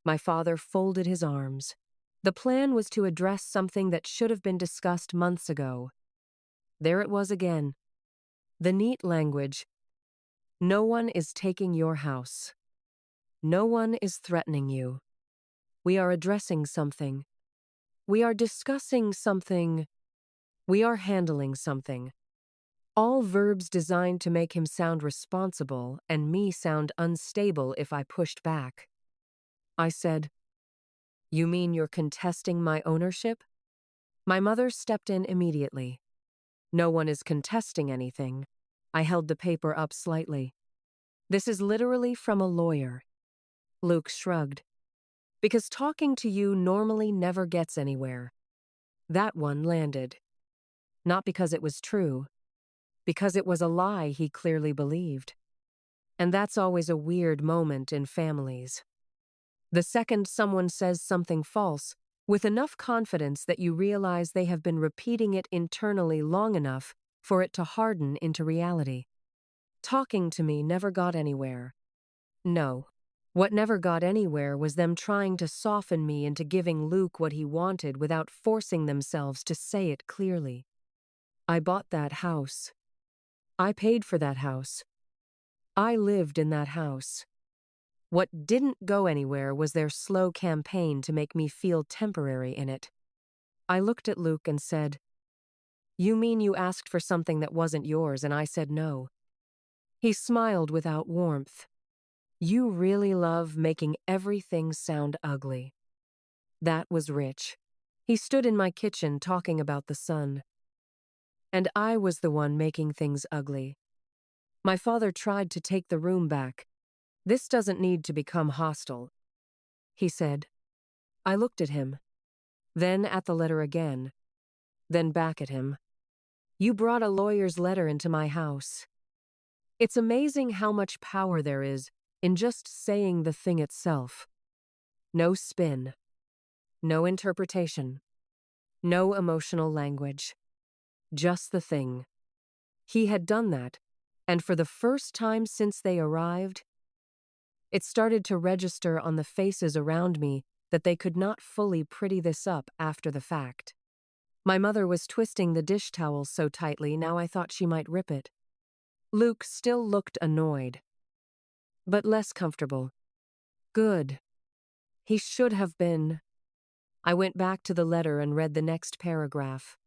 A: My father folded his arms. The plan was to address something that should have been discussed months ago. There it was again. The neat language. No one is taking your house. No one is threatening you. We are addressing something. We are discussing something. We are handling something. All verbs designed to make him sound responsible and me sound unstable if I pushed back. I said, "You mean you're contesting my ownership?" My mother stepped in immediately. "No one is contesting anything." I held the paper up slightly. "This is literally from a lawyer." Luke shrugged. "Because talking to you normally never gets anywhere." That one landed. Not because it was true. Because it was a lie he clearly believed. And that's always a weird moment in families. The second someone says something false, with enough confidence that you realize they have been repeating it internally long enough for it to harden into reality. Talking to me never got anywhere. No. What never got anywhere was them trying to soften me into giving Luke what he wanted without forcing themselves to say it clearly. I bought that house. I paid for that house. I lived in that house. What didn't go anywhere was their slow campaign to make me feel temporary in it. I looked at Luke and said, "You mean you asked for something that wasn't yours and I said no?" He smiled without warmth. "You really love making everything sound ugly." That was rich. He stood in my kitchen talking about the sun. And I was the one making things ugly. My father tried to take the room back. "This doesn't need to become hostile," he said. I looked at him, then at the letter again, then back at him. "You brought a lawyer's letter into my house." It's amazing how much power there is in just saying the thing itself. No spin, no interpretation, no emotional language, just the thing. He had done that, and for the first time since they arrived, it started to register on the faces around me that they could not fully pretty this up after the fact. My mother was twisting the dish towel so tightly now I thought she might rip it. Luke still looked annoyed, but less comfortable. Good. He should have been. I went back to the letter and read the next paragraph.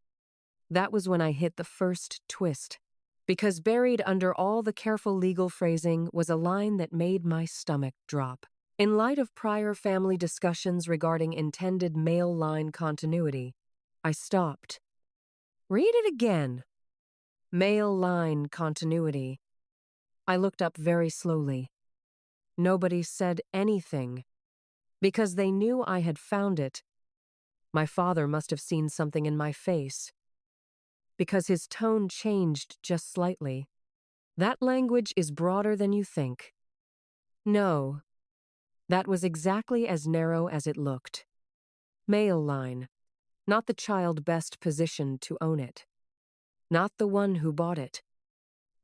A: That was when I hit the first twist, because buried under all the careful legal phrasing was a line that made my stomach drop. In light of prior family discussions regarding intended male line continuity, I stopped. "Read it again." "Male line continuity." I looked up very slowly. Nobody said anything. Because they knew I had found it. My father must have seen something in my face. Because his tone changed just slightly. "That language is broader than you think." No. That was exactly as narrow as it looked. Male line. Not the child best positioned to own it. Not the one who bought it.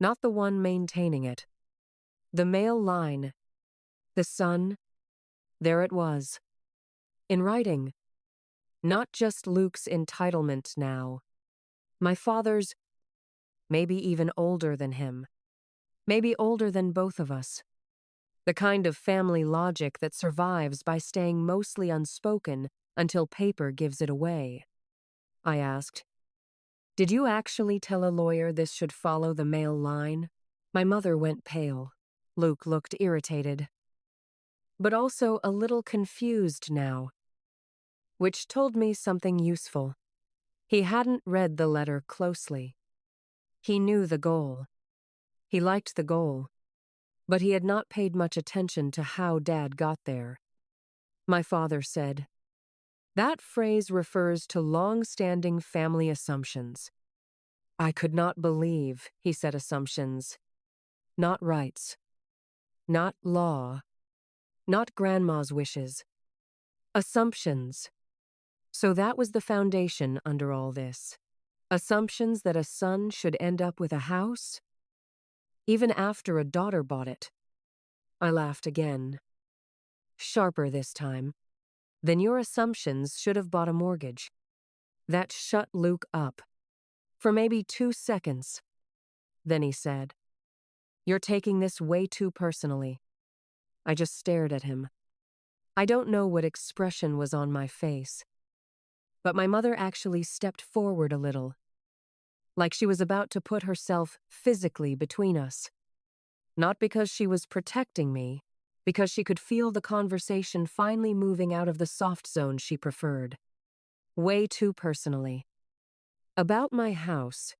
A: Not the one maintaining it. The male line. The son. There it was. In writing. Not just Luke's entitlement now. My father's, maybe even older than him. Maybe older than both of us. The kind of family logic that survives by staying mostly unspoken until paper gives it away. I asked, "Did you actually tell a lawyer this should follow the male line?" My mother went pale. Luke looked irritated, but also a little confused now, which told me something useful. He hadn't read the letter closely. He knew the goal. He liked the goal, but he had not paid much attention to how Dad got there. My father said, "That phrase refers to long-standing family assumptions." I could not believe he said assumptions. Not rights. Not law. Not grandma's wishes. Assumptions. So that was the foundation under all this. Assumptions that a son should end up with a house? Even after a daughter bought it. I laughed again. Sharper this time. "Then your assumptions should have bought a mortgage." That shut Luke up. For maybe 2 seconds. Then he said, "You're taking this way too personally." I just stared at him. I don't know what expression was on my face, but my mother actually stepped forward a little, like she was about to put herself physically between us. Not because she was protecting me, because she could feel the conversation finally moving out of the soft zone she preferred. Way too personally. About my house,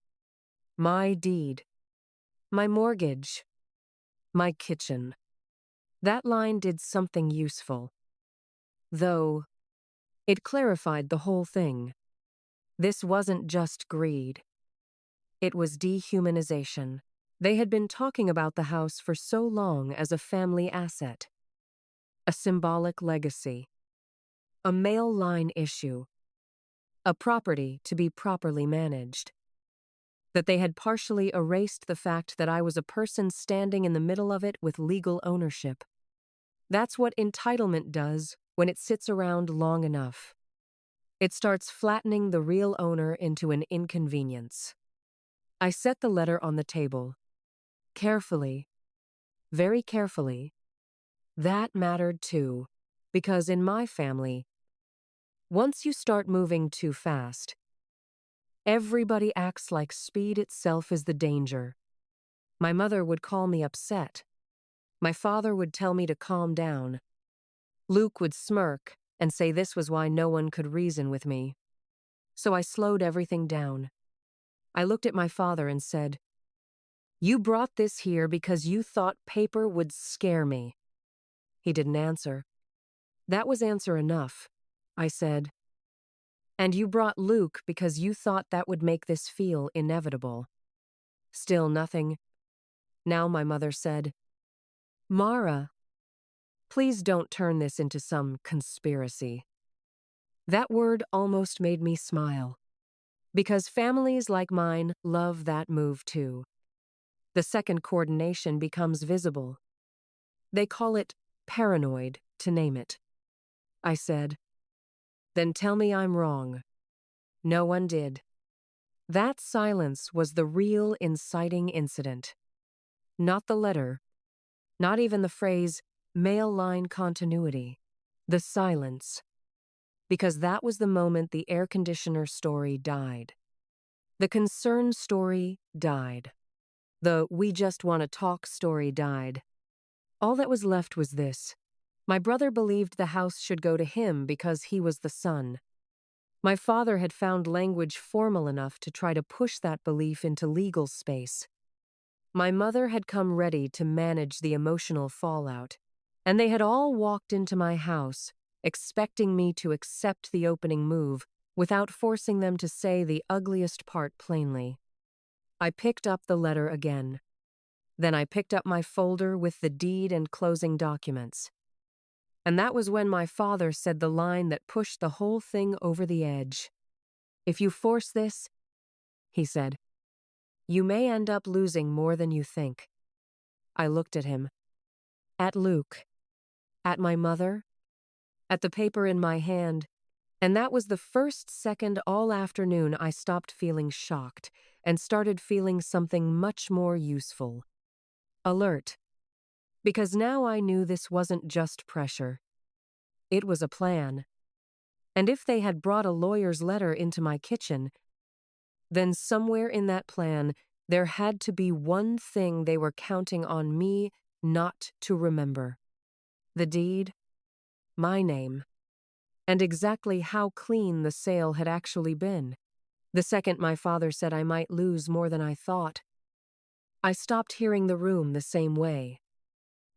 A: my deed, my mortgage, my kitchen. That line did something useful. Though, it clarified the whole thing. This wasn't just greed. It was dehumanization. They had been talking about the house for so long as a family asset. A symbolic legacy. A male line issue. A property to be properly managed. That they had partially erased the fact that I was a person standing in the middle of it with legal ownership. That's what entitlement does when it sits around long enough. It starts flattening the real owner into an inconvenience. I set the letter on the table. Carefully, very carefully. That mattered too, because in my family, once you start moving too fast, everybody acts like speed itself is the danger. My mother would call me upset. My father would tell me to calm down. Luke would smirk and say this was why no one could reason with me. So I slowed everything down. I looked at my father and said, "You brought this here because you thought paper would scare me." He didn't answer. That was answer enough. I said, "And you brought Luke because you thought that would make this feel inevitable." Still nothing. Now my mother said, "Mara, please don't turn this into some conspiracy." That word almost made me smile, because families like mine love that move too. The second coordination becomes visible. They call it paranoid, to name it. I said, "Then tell me I'm wrong." No one did. That silence was the real inciting incident. Not the letter, not even the phrase, mail line continuity. The silence. Because that was the moment the air conditioner story died. The concern story died. The we just want to talk story died. All that was left was this. My brother believed the house should go to him because he was the son. My father had found language formal enough to try to push that belief into legal space. My mother had come ready to manage the emotional fallout, and they had all walked into my house, expecting me to accept the opening move without forcing them to say the ugliest part plainly. I picked up the letter again. Then I picked up my folder with the deed and closing documents. And that was when my father said the line that pushed the whole thing over the edge. "If you force this," he said, "you may end up losing more than you think." I looked at him. At Luke. At my mother. At the paper in my hand. And that was the first second all afternoon I stopped feeling shocked and started feeling something much more useful. Alert. Because now I knew this wasn't just pressure. It was a plan. And if they had brought a lawyer's letter into my kitchen, then somewhere in that plan there had to be one thing they were counting on me not to remember. The deed, my name, and exactly how clean the sale had actually been. The second my father said I might lose more than I thought, I stopped hearing the room the same way.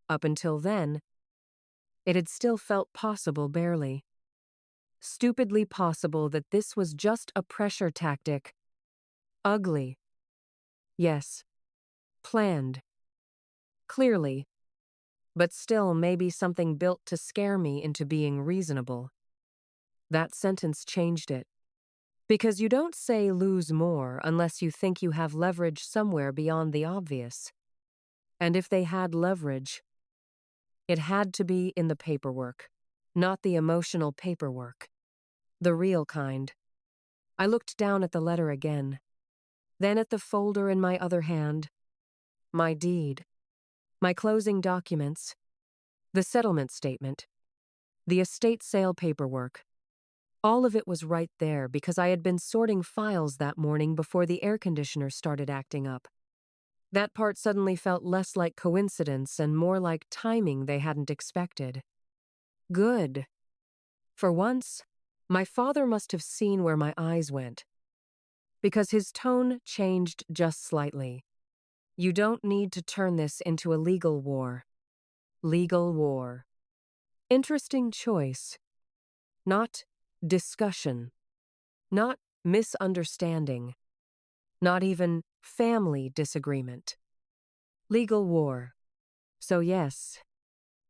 A: Up until then, it had still felt possible barely. Stupidly possible that this was just a pressure tactic. Ugly. Yes. Planned. Clearly. But still maybe something built to scare me into being reasonable. That sentence changed it. Because you don't say lose more unless you think you have leverage somewhere beyond the obvious. And if they had leverage, it had to be in the paperwork, not the emotional paperwork. The real kind. I looked down at the letter again, then at the folder in my other hand, my deed, my closing documents, the settlement statement, the estate sale paperwork. All of it was right there because I had been sorting files that morning before the air conditioner started acting up. That part suddenly felt less like coincidence and more like timing they hadn't expected. Good. For once, my father must have seen where my eyes went, because his tone changed just slightly. "You don't need to turn this into a legal war." Legal war. Interesting choice. Not discussion. Not misunderstanding. Not even family disagreement. Legal war. So yes,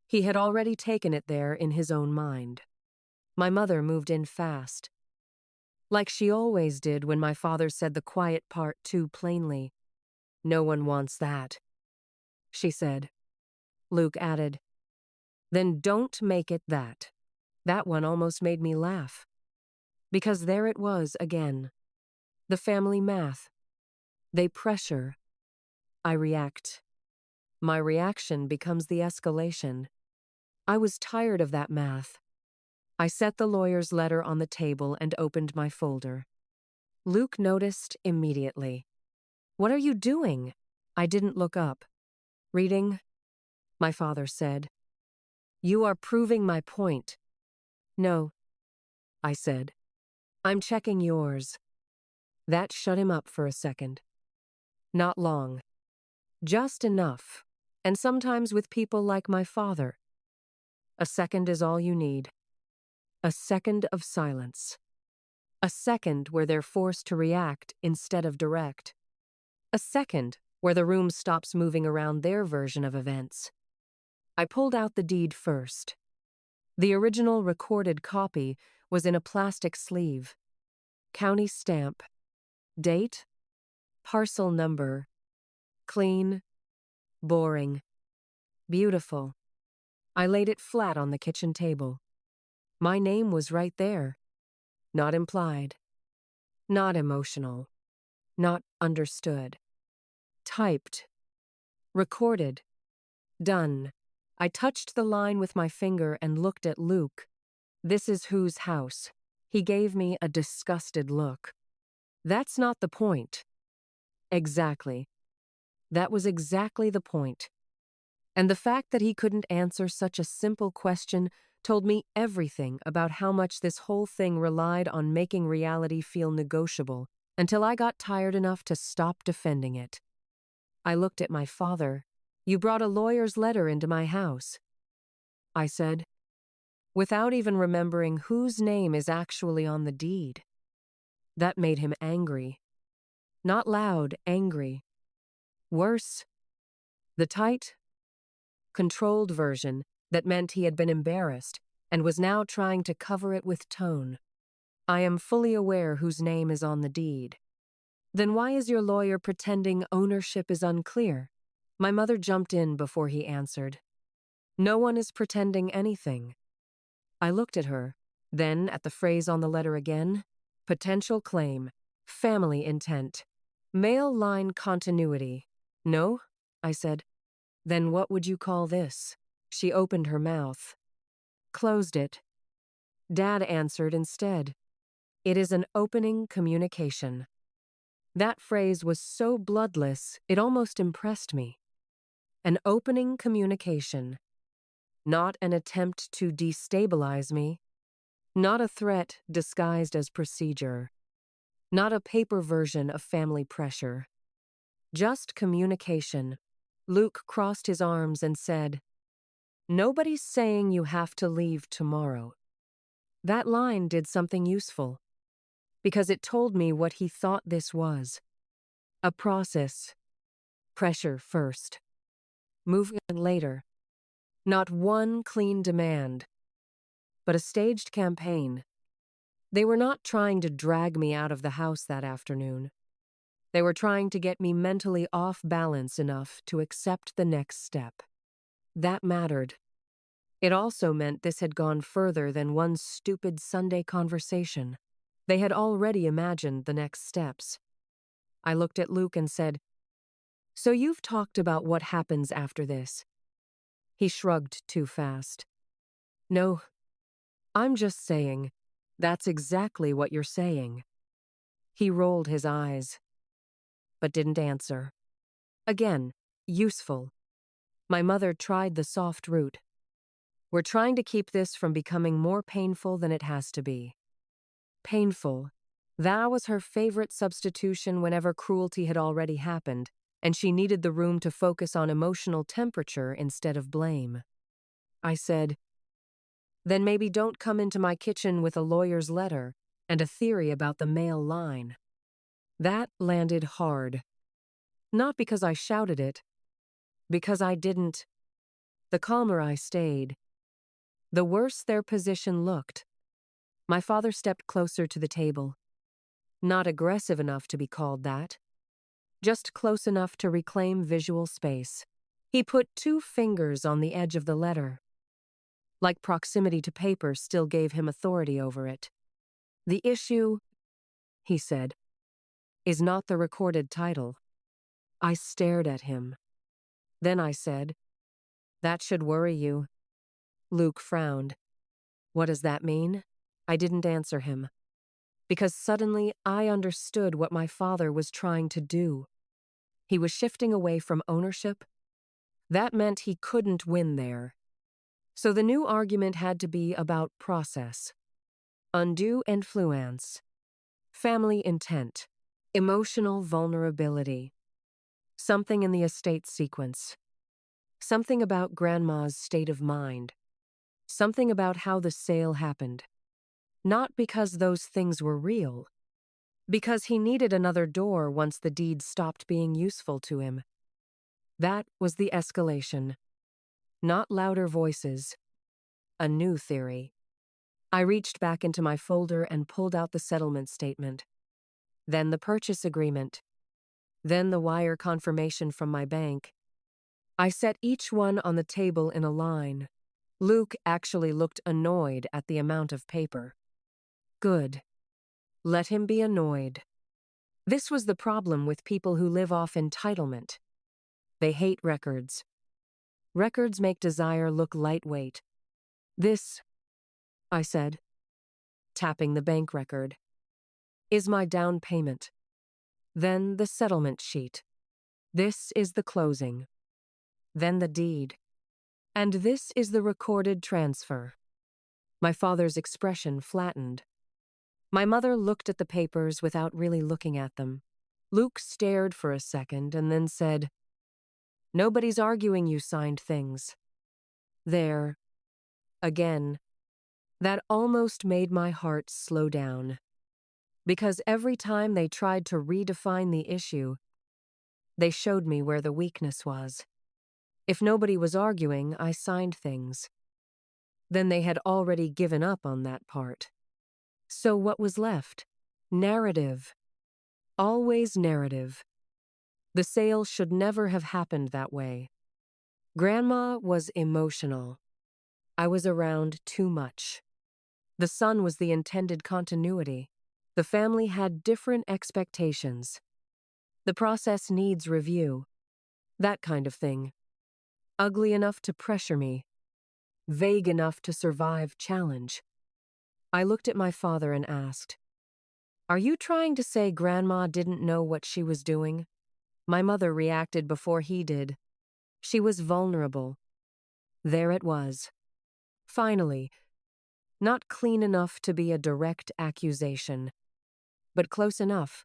A: he had already taken it there in his own mind. My mother moved in fast. Like she always did when my father said the quiet part too plainly. "No one wants that," she said. Luke added, Then don't make it that. That one almost made me laugh. Because there it was again. The family math. They pressure. I react. My reaction becomes the escalation. I was tired of that math. I set the lawyer's letter on the table and opened my folder. Luke noticed immediately. "What are you doing?" I didn't look up. "Reading," my father said. "You are proving my point." "No," I said. "I'm checking yours." That shut him up for a second. Not long. Just enough. And sometimes with people like my father. A second is all you need. A second of silence. A second where they're forced to react instead of direct. A second where the room stops moving around their version of events. I pulled out the deed first. The original recorded copy was in a plastic sleeve. County stamp. Date. Parcel number. Clean. Boring. Beautiful. I laid it flat on the kitchen table. My name was right there. Not implied. Not emotional. Not understood. Typed. Recorded. Done. I touched the line with my finger and looked at Luke. "This is whose house?" He gave me a disgusted look. "That's not the point." Exactly. That was exactly the point. And the fact that he couldn't answer such a simple question told me everything about how much this whole thing relied on making reality feel negotiable until I got tired enough to stop defending it. I looked at my father. "You brought a lawyer's letter into my house," I said, without even remembering whose name is actually on the deed. That made him angry. Not loud, angry. Worse, the tight, controlled version that meant he had been embarrassed and was now trying to cover it with tone. "I am fully aware whose name is on the deed." "Then why is your lawyer pretending ownership is unclear?" My mother jumped in before he answered. "No one is pretending anything." I looked at her, then at the phrase on the letter again. Potential claim. Family intent. Male line continuity. "No?" I said. "Then what would you call this?" She opened her mouth. Closed it. Dad answered instead. "It is an opening communication." That phrase was so bloodless, it almost impressed me. An opening communication. Not an attempt to destabilize me. Not a threat disguised as procedure. Not a paper version of family pressure. Just communication. Luke crossed his arms and said, "Nobody's saying you have to leave tomorrow." That line did something useful, because it told me what he thought this was. A process. Pressure first. Movement later. Not one clean demand, but a staged campaign. They were not trying to drag me out of the house that afternoon. They were trying to get me mentally off balance enough to accept the next step. That mattered. It also meant this had gone further than one stupid Sunday conversation. They had already imagined the next steps. I looked at Luke and said, "So you've talked about what happens after this?" He shrugged too fast. "No, I'm just saying, that's exactly what you're saying." He rolled his eyes, but didn't answer. Again, useful. My mother tried the soft route. "We're trying to keep this from becoming more painful than it has to be." Painful. That was her favorite substitution whenever cruelty had already happened, and she needed the room to focus on emotional temperature instead of blame. I said, "Then maybe don't come into my kitchen with a lawyer's letter and a theory about the male line." That landed hard. Not because I shouted it, because I didn't. The calmer I stayed, the worse their position looked. My father stepped closer to the table. Not aggressive enough to be called that. Just close enough to reclaim visual space. He put 2 fingers on the edge of the letter. like proximity to paper still gave him authority over it. The issue, he said, is not the recorded title. I stared at him. Then I said, that should worry you. Luke frowned. What does that mean? I didn't answer him, because suddenly I understood what my father was trying to do. He was shifting away from ownership. That meant he couldn't win there. So the new argument had to be about process, undue influence, family intent, emotional vulnerability, something in the estate sequence, something about Grandma's state of mind, something about how the sale happened. Not because those things were real, because he needed another door once the deed stopped being useful to him. That was the escalation. Not louder voices. A new theory. I reached back into my folder and pulled out the settlement statement. Then the purchase agreement. Then the wire confirmation from my bank. I set each one on the table in a line. Luke actually looked annoyed at the amount of paper. Good. Let him be annoyed. This was the problem with people who live off entitlement. They hate records. Records make desire look lightweight. This, I said, tapping the bank record, is my down payment. Then the settlement sheet. This is the closing. Then the deed. And this is the recorded transfer. My father's expression flattened. My mother looked at the papers without really looking at them. Luke stared for a second and then said, Nobody's arguing you signed things. There. Again. That almost made my heart slow down. Because every time they tried to redefine the issue, they showed me where the weakness was. If nobody was arguing, I signed things. Then they had already given up on that part. So what was left? Narrative. Always narrative. The sale should never have happened that way. Grandma was emotional. I was around too much. The son was the intended continuity. The family had different expectations. The process needs review. That kind of thing. Ugly enough to pressure me. Vague enough to survive challenge. I looked at my father and asked, Are you trying to say Grandma didn't know what she was doing? My mother reacted before he did. She was vulnerable. There it was. Finally, not clean enough to be a direct accusation, but close enough.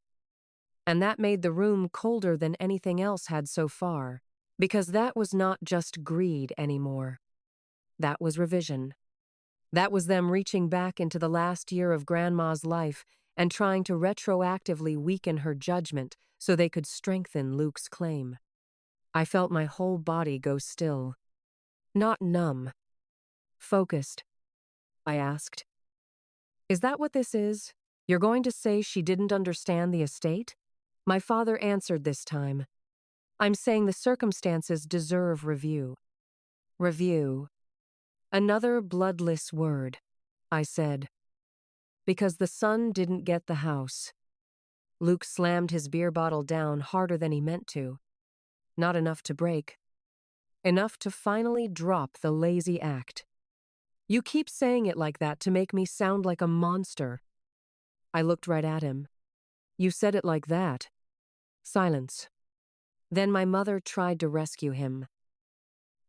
A: And that made the room colder than anything else had so far, because that was not just greed anymore. That was revision. That was them reaching back into the last year of Grandma's life and trying to retroactively weaken her judgment so they could strengthen Luke's claim. I felt my whole body go still. Not numb. Focused. I asked, Is that what this is? You're going to say she didn't understand the estate? My father answered this time. I'm saying the circumstances deserve review. Review. Another bloodless word, I said. Because the son didn't get the house. Luke slammed his beer bottle down harder than he meant to. Not enough to break. Enough to finally drop the lazy act. You keep saying it like that to make me sound like a monster. I looked right at him. You said it like that. Silence. Then my mother tried to rescue him,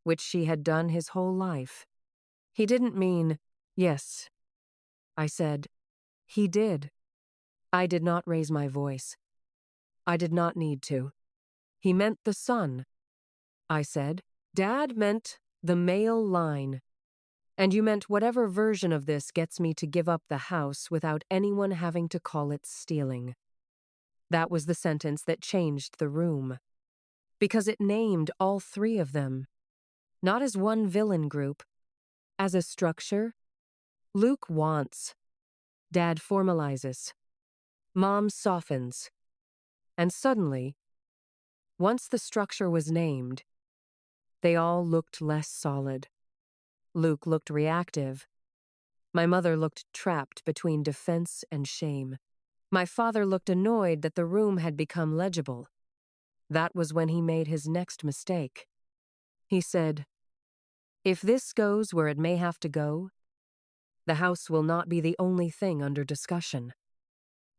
A: which she had done his whole life. He didn't mean, yes, I said. He did. I did not raise my voice. I did not need to. He meant the son, I said. Dad meant the male line. And you meant whatever version of this gets me to give up the house without anyone having to call it stealing. That was the sentence that changed the room. Because it named all three of them. Not as one villain group. As a structure. Luke wants. Dad formalizes. Mom softens. And suddenly, once the structure was named, they all looked less solid. Luke looked reactive. My mother looked trapped between defense and shame. My father looked annoyed that the room had become legible. That was when he made his next mistake. He said, "If this goes where it may have to go, the house will not be the only thing under discussion."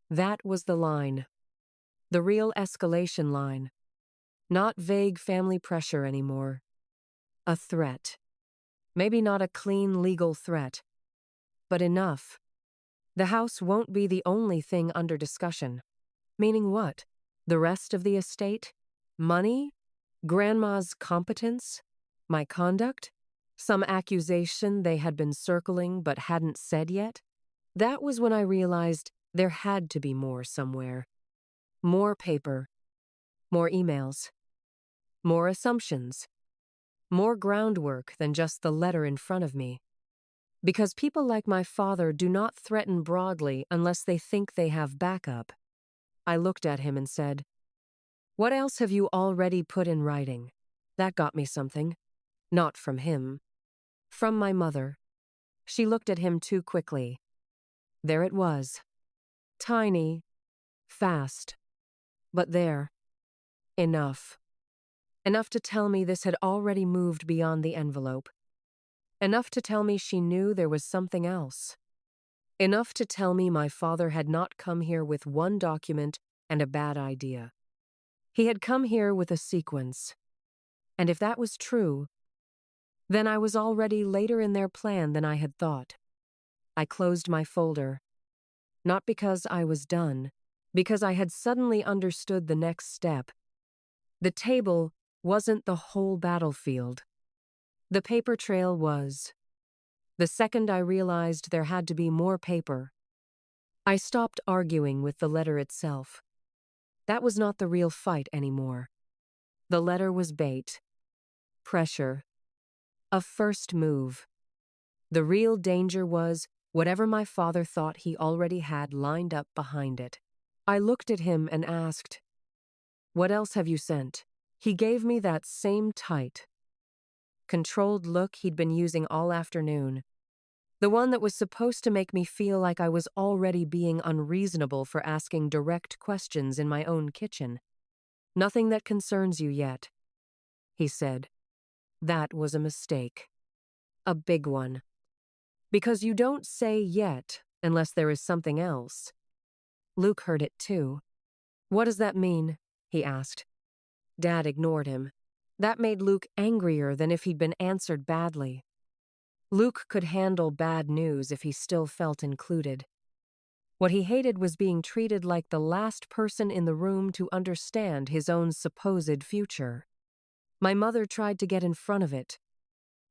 A: That was the line. The real escalation line. Not vague family pressure anymore. A threat. Maybe not a clean legal threat, but enough. The house won't be the only thing under discussion. Meaning what? The rest of the estate? Money? Grandma's competence? My conduct? Some accusation they had been circling but hadn't said yet? That was when I realized there had to be more somewhere. More paper. More emails. More assumptions. More groundwork than just the letter in front of me. Because people like my father do not threaten broadly unless they think they have backup. I looked at him and said, "What else have you already put in writing?" That got me something. Not from him. From my mother. She looked at him too quickly. There it was. Tiny. Fast. But there. Enough. Enough to tell me this had already moved beyond the envelope. Enough to tell me she knew there was something else. Enough to tell me my father had not come here with one document and a bad idea. He had come here with a sequence. And if that was true, then I was already later in their plan than I had thought. I closed my folder. Not because I was done, because I had suddenly understood the next step. The table wasn't the whole battlefield. The paper trail was. The second I realized there had to be more paper, I stopped arguing with the letter itself. That was not the real fight anymore. The letter was bait. Pressure. A first move. The real danger was whatever my father thought he already had lined up behind it. I looked at him and asked, "What else have you sent?" He gave me that same tight, controlled look he'd been using all afternoon. The one that was supposed to make me feel like I was already being unreasonable for asking direct questions in my own kitchen. "Nothing that concerns you yet," he said. That was a mistake. A big one. Because you don't say yet unless there is something else. Luke heard it too. "What does that mean?" he asked. Dad ignored him. That made Luke angrier than if he'd been answered badly. Luke could handle bad news if he still felt included. What he hated was being treated like the last person in the room to understand his own supposed future. My mother tried to get in front of it.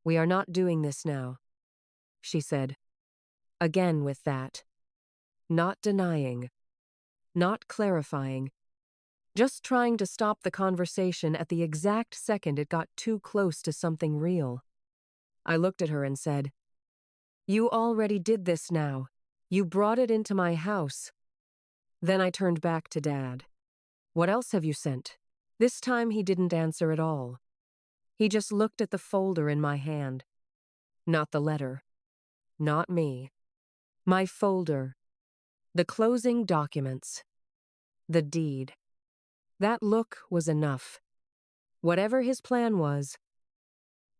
A: "We are not doing this now," she said. Again with that. Not denying. Not clarifying. Just trying to stop the conversation at the exact second it got too close to something real. I looked at her and said, "You already did this now. You brought it into my house." Then I turned back to Dad. "What else have you sent?" This time he didn't answer at all. He just looked at the folder in my hand. Not the letter. Not me. My folder. The closing documents. The deed. That look was enough. Whatever his plan was,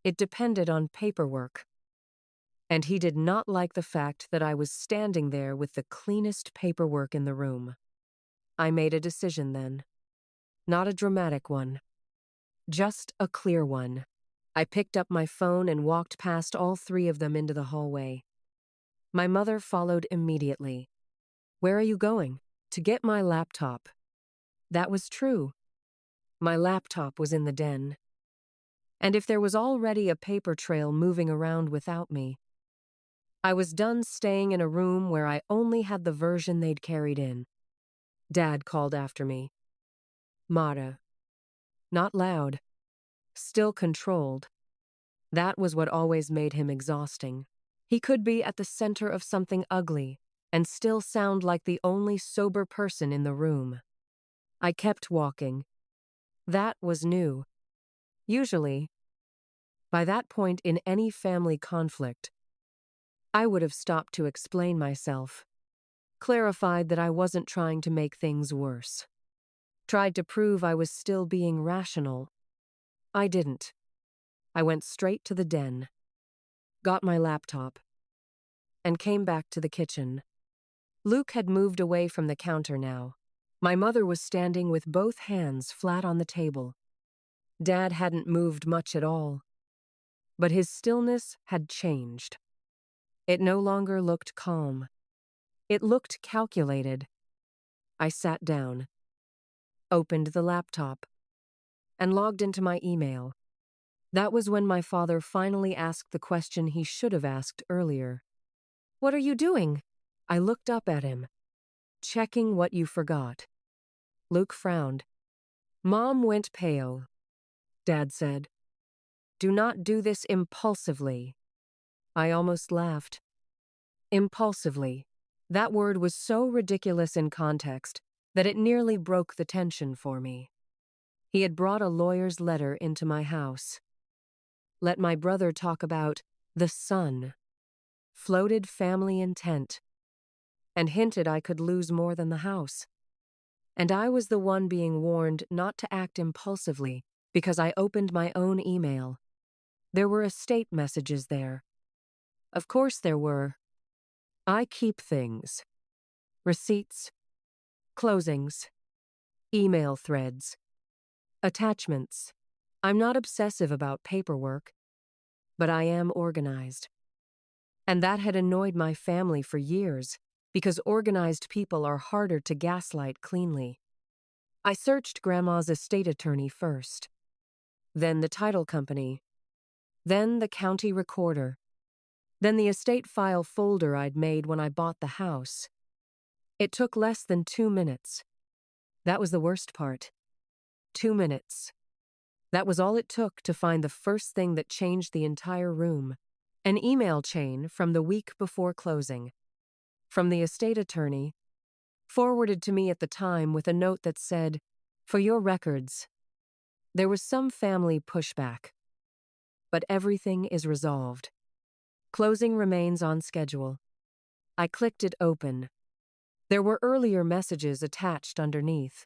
A: it depended on paperwork. And he did not like the fact that I was standing there with the cleanest paperwork in the room. I made a decision then. Not a dramatic one. Just a clear one. I picked up my phone and walked past all three of them into the hallway. My mother followed immediately. "Where are you going?" "To get my laptop." That was true. My laptop was in the den. And if there was already a paper trail moving around without me, I was done staying in a room where I only had the version they'd carried in. Dad called after me. "Mara." Not loud. Still controlled. That was what always made him exhausting. He could be at the center of something ugly and still sound like the only sober person in the room. I kept walking. That was new. Usually, By that point in any family conflict, I would have stopped to explain myself, clarified that I wasn't trying to make things worse, tried to prove I was still being rational. I didn't. I went straight to the den, got my laptop, and came back to the kitchen. Luke had moved away from the counter now. My mother was standing with both hands flat on the table. Dad hadn't moved much at all, but his stillness had changed. It no longer looked calm. It looked calculated. I sat down, opened the laptop, and logged into my email. That was when my father finally asked the question he should have asked earlier. "What are you doing?" I looked up at him. "Checking what you forgot." Luke frowned. Mom went pale. Dad said, "Do not do this impulsively." I almost laughed. Impulsively. That word was so ridiculous in context that it nearly broke the tension for me. He had brought a lawyer's letter into my house. Let my brother talk about the sun, floated family intent, and hinted I could lose more than the house. And I was the one being warned not to act impulsively because I opened my own email. There were estate messages there. Of course there were. I keep things. Receipts, closings, email threads, attachments. I'm not obsessive about paperwork, but I am organized. And that had annoyed my family for years, because organized people are harder to gaslight cleanly. I searched Grandma's estate attorney first, then the title company, then the county recorder, then the estate file folder I'd made when I bought the house. It took less than 2 minutes. That was the worst part. 2 minutes. That was all it took to find the first thing that changed the entire room. An email chain from the week before closing, from the estate attorney, forwarded to me at the time with a note that said, "For your records." There was some family pushback, but everything is resolved. Closing remains on schedule. I clicked it open. There were earlier messages attached underneath.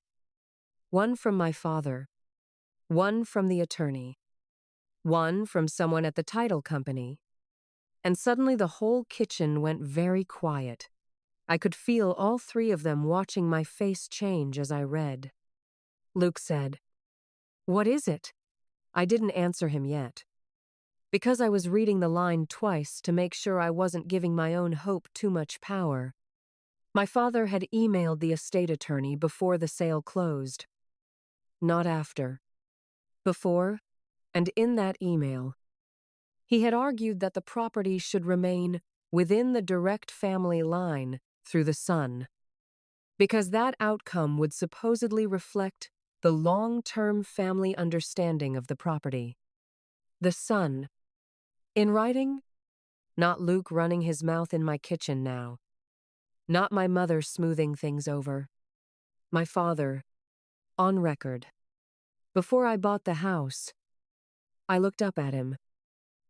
A: One from my father, one from the attorney, one from someone at the title company. And suddenly the whole kitchen went very quiet. I could feel all 3 of them watching my face change as I read. Luke said, "What is it?" I didn't answer him yet, because I was reading the line twice to make sure I wasn't giving my own hope too much power. My father had emailed the estate attorney before the sale closed. Not after. Before, and in that email, he had argued that the property should remain within the direct family line through the son, because that outcome would supposedly reflect the long-term family understanding of the property. The son. In writing, not Luke running his mouth in my kitchen now. Not my mother smoothing things over. My father, on record. Before I bought the house, I looked up at him.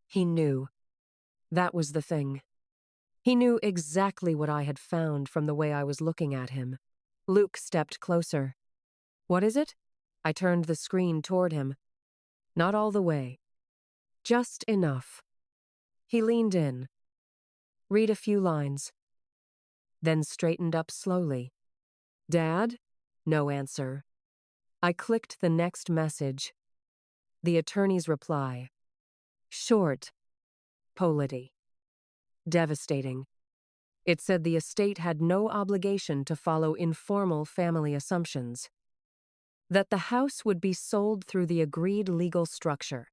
A: He knew. That was the thing. He knew exactly what I had found from the way I was looking at him. Luke stepped closer. "What is it?" I turned the screen toward him. Not all the way. Just enough. He leaned in. Read a few lines. Then straightened up slowly. "Dad?" No answer. I clicked the next message. The attorney's reply. Short. Polity. Devastating. It said the estate had no obligation to follow informal family assumptions. That the house would be sold through the agreed legal structure.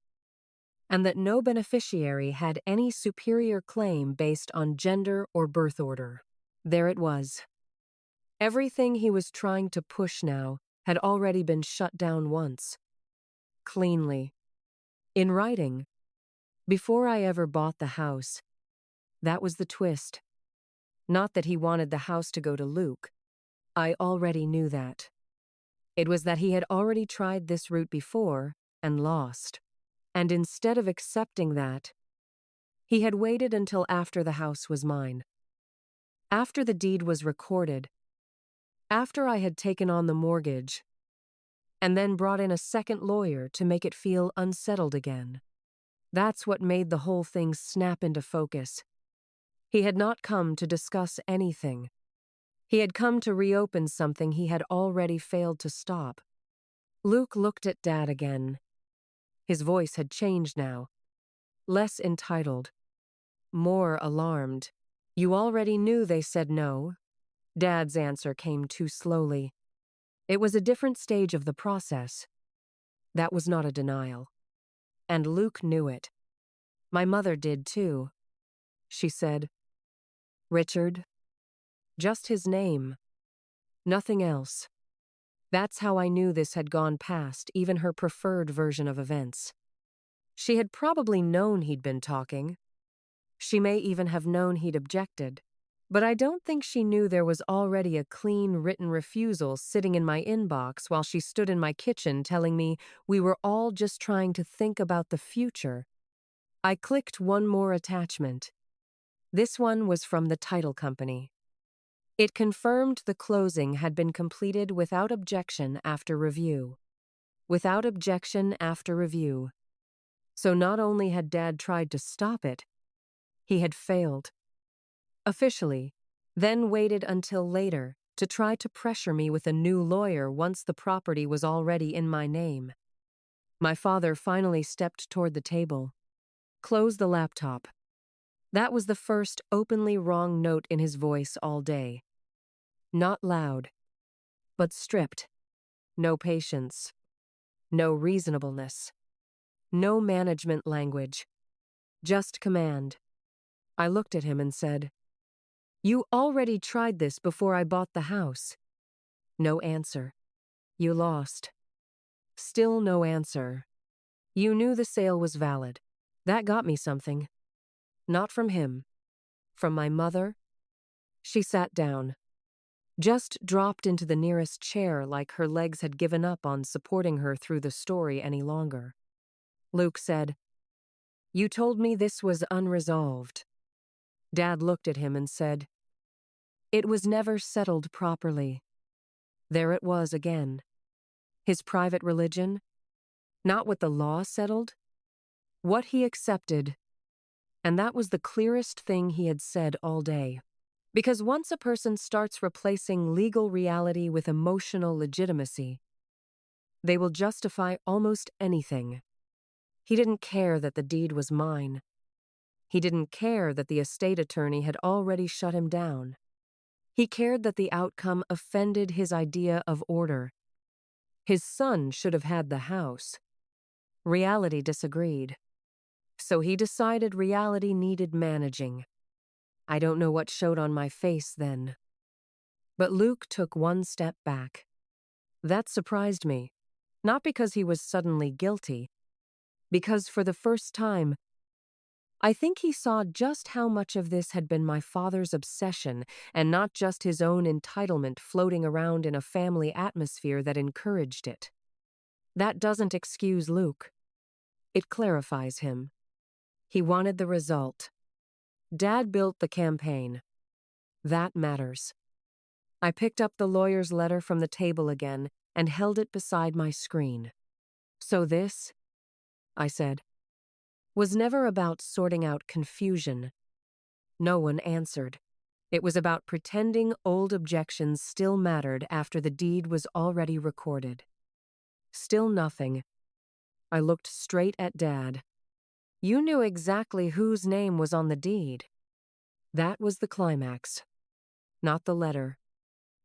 A: And that no beneficiary had any superior claim based on gender or birth order. There it was. Everything he was trying to push now had already been shut down once. Cleanly. In writing. Before I ever bought the house. That was the twist. Not that he wanted the house to go to Luke. I already knew that. It was that he had already tried this route before and lost. And instead of accepting that, he had waited until after the house was mine. After the deed was recorded, after I had taken on the mortgage, and then brought in a second lawyer to make it feel unsettled again. That's what made the whole thing snap into focus. He had not come to discuss anything. He had come to reopen something he had already failed to stop. Luke looked at Dad again. His voice had changed now. Less entitled. More alarmed. You already knew they said no. Dad's answer came too slowly. It was a different stage of the process. That was not a denial. And Luke knew it. My mother did too. She said, Richard. Just his name. Nothing else. That's how I knew this had gone past even her preferred version of events. She had probably known he'd been talking. She may even have known he'd objected. But I don't think she knew there was already a clean written refusal sitting in my inbox while she stood in my kitchen telling me we were all just trying to think about the future. I clicked one more attachment. This one was from the title company. It confirmed the closing had been completed without objection after review. Without objection after review. So not only had Dad tried to stop it, he had failed. Officially, then waited until later to try to pressure me with a new lawyer once the property was already in my name. My father finally stepped toward the table. Closed the laptop. That was the first openly wrong note in his voice all day. Not loud, but stripped. No patience. No reasonableness. No management language. Just command. I looked at him and said, You already tried this before I bought the house. No answer. You lost. Still no answer. You knew the sale was valid. That got me something. Not from him. From my mother. She sat down. Just dropped into the nearest chair like her legs had given up on supporting her through the story any longer. Luke said, You told me this was unresolved. Dad looked at him and said, It was never settled properly. There it was again. His private religion? Not what the law settled? What he accepted. And that was the clearest thing he had said all day. Because once a person starts replacing legal reality with emotional legitimacy, they will justify almost anything. He didn't care that the deed was mine. He didn't care that the estate attorney had already shut him down. He cared that the outcome offended his idea of order. His son should have had the house. Reality disagreed. So he decided reality needed managing. I don't know what showed on my face then. But Luke took one step back. That surprised me. Not because he was suddenly guilty. Because for the first time, I think he saw just how much of this had been my father's obsession and not just his own entitlement floating around in a family atmosphere that encouraged it. That doesn't excuse Luke. It clarifies him. He wanted the result. Dad built the campaign. That matters. I picked up the lawyer's letter from the table again and held it beside my screen. So this, I said, was never about sorting out confusion. No one answered. It was about pretending old objections still mattered after the deed was already recorded. Still nothing. I looked straight at Dad. You knew exactly whose name was on the deed. That was the climax. Not the letter.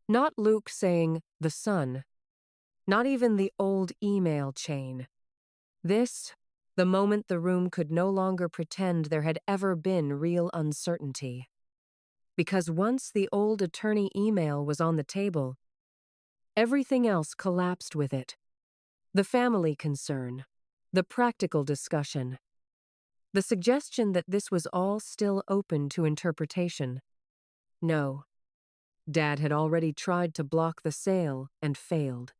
A: Not Luke saying, the son. Not even the old email chain. This, the moment the room could no longer pretend there had ever been real uncertainty. Because once the old attorney email was on the table, everything else collapsed with it. The family concern, the practical discussion, the suggestion that this was all still open to interpretation. No. Dad had already tried to block the sale and failed.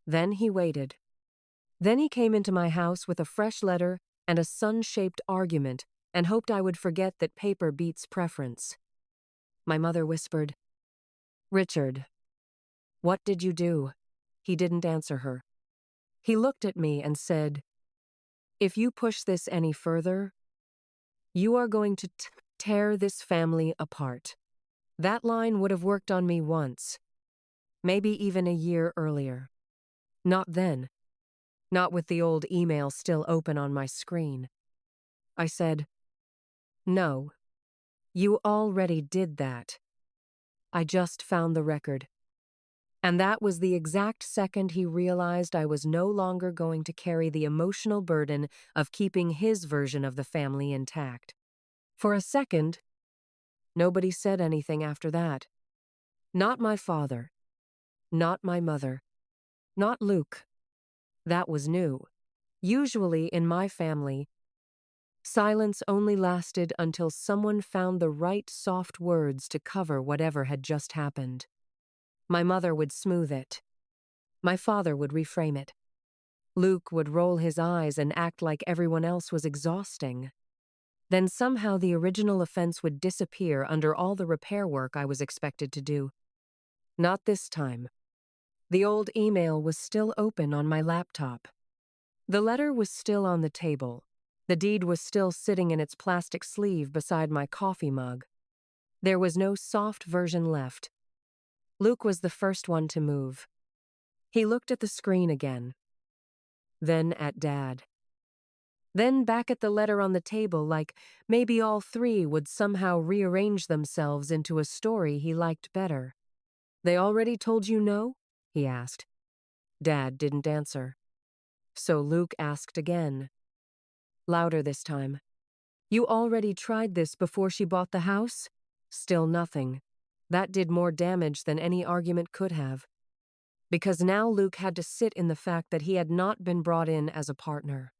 A: Then he waited. Then he came into my house with a fresh letter and a sun-shaped argument and hoped I would forget that paper beats preference. My mother whispered, "Richard, what did you do?" He didn't answer her. He looked at me and said, "If you push this any further, you are going to tear this family apart." That line would have worked on me once, maybe even a year earlier. Not then. Not with the old email still open on my screen. I said, "No, you already did that. I just found the record." And that was the exact second he realized I was no longer going to carry the emotional burden of keeping his version of the family intact. For a second, nobody said anything after that. Not my father. Not my mother. Not Luke. That was new. Usually in my family, silence only lasted until someone found the right soft words to cover whatever had just happened. My mother would smooth it. My father would reframe it. Luke would roll his eyes and act like everyone else was exhausting. Then somehow the original offense would disappear under all the repair work I was expected to do. Not this time. The old email was still open on my laptop. The letter was still on the table. The deed was still sitting in its plastic sleeve beside my coffee mug. There was no soft version left. Luke was the first one to move. He looked at the screen again. Then at Dad. Then back at the letter on the table, like maybe all three would somehow rearrange themselves into a story he liked better. "They already told you no?" he asked. Dad didn't answer. So Luke asked again. Louder this time. "You already tried this before she bought the house?" Still nothing. That did more damage than any argument could have. Because now Luke had to sit in the fact that he had not been brought in as a partner.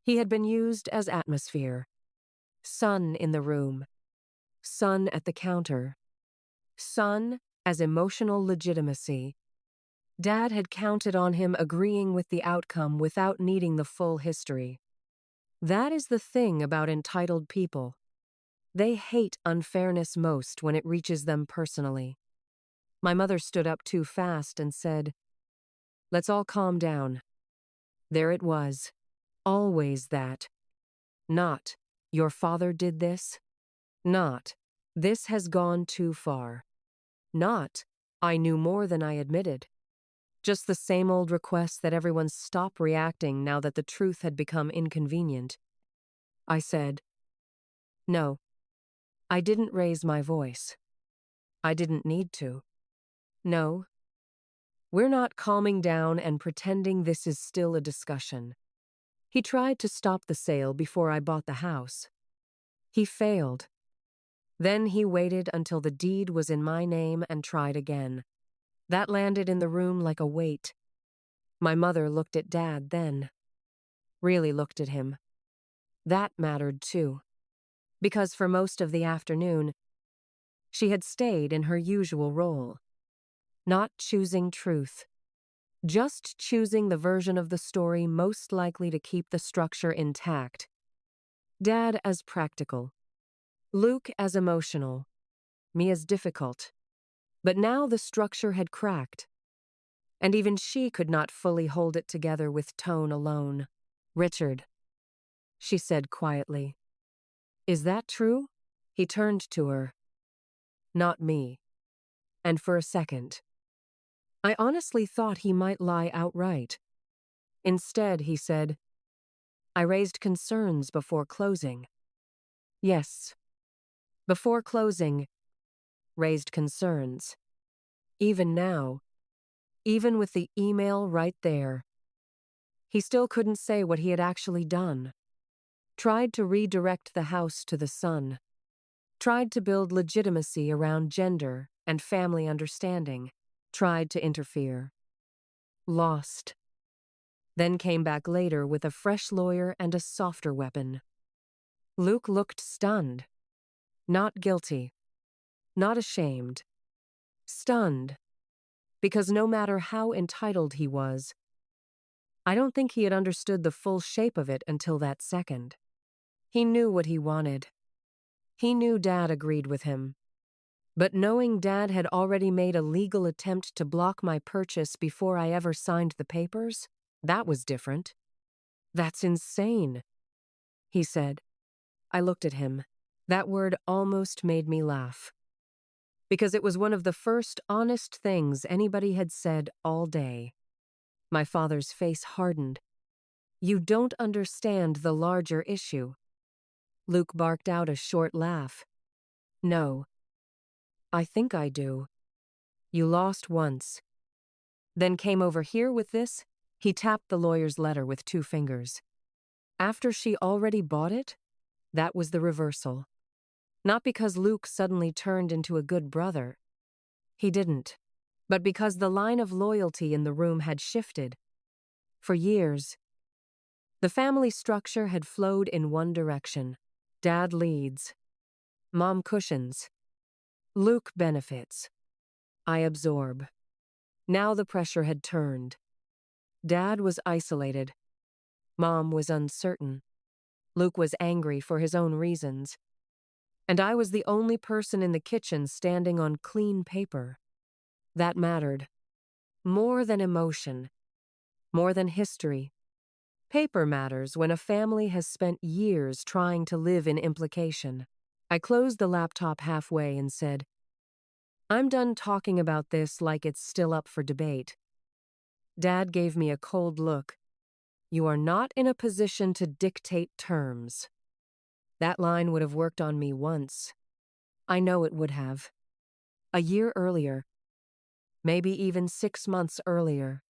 A: He had been used as atmosphere. Son in the room. Son at the counter. Son as emotional legitimacy. Dad had counted on him agreeing with the outcome without needing the full history. That is the thing about entitled people. They hate unfairness most when it reaches them personally. My mother stood up too fast and said, "Let's all calm down." There it was. Always that. Not, "Your father did this." Not, "This has gone too far." Not, "I knew more than I admitted." Just the same old request that everyone stop reacting now that the truth had become inconvenient. I said, "No, I didn't raise my voice. I didn't need to. No, we're not calming down and pretending this is still a discussion." He tried to stop the sale before I bought the house. He failed. Then he waited until the deed was in my name and tried again. That landed in the room like a weight. My mother looked at Dad then. Really looked at him. That mattered too. Because for most of the afternoon, she had stayed in her usual role. Not choosing truth. Just choosing the version of the story most likely to keep the structure intact. Dad as practical. Luke as emotional. Me as difficult. But now the structure had cracked. And even she could not fully hold it together with tone alone. "Richard," she said quietly. "Is that true?" He turned to her. Not me. And for a second, I honestly thought he might lie outright. Instead, he said, "I raised concerns before closing." Yes. Before closing, raised concerns. Even now, even with the email right there, he still couldn't say what he had actually done. Tried to redirect the house to the son. Tried to build legitimacy around gender and family understanding. Tried to interfere. Lost. Then came back later with a fresh lawyer and a softer weapon. Luke looked stunned. Not guilty. Not ashamed. Stunned. Because no matter how entitled he was, I don't think he had understood the full shape of it until that second. He knew what he wanted. He knew Dad agreed with him. But knowing Dad had already made a legal attempt to block my purchase before I ever signed the papers, that was different. That's insane, he said. I looked at him. That word almost made me laugh. Because it was one of the first honest things anybody had said all day. My father's face hardened. You don't understand the larger issue. Luke barked out a short laugh. No. I think I do. You lost once. Then came over here with this? He tapped the lawyer's letter with 2 fingers. After she already bought it? That was the reversal. Not because Luke suddenly turned into a good brother. He didn't. But because the line of loyalty in the room had shifted. For years, the family structure had flowed in one direction. Dad leads. Mom cushions. Luke benefits. I absorb. Now the pressure had turned. Dad was isolated. Mom was uncertain. Luke was angry for his own reasons. And I was the only person in the kitchen standing on clean paper. That mattered. More than emotion. More than history. Paper matters when a family has spent years trying to live in implication. I closed the laptop halfway and said, I'm done talking about this like it's still up for debate. Dad gave me a cold look. You are not in a position to dictate terms. That line would have worked on me once. I know it would have. A year earlier. Maybe even 6 months earlier.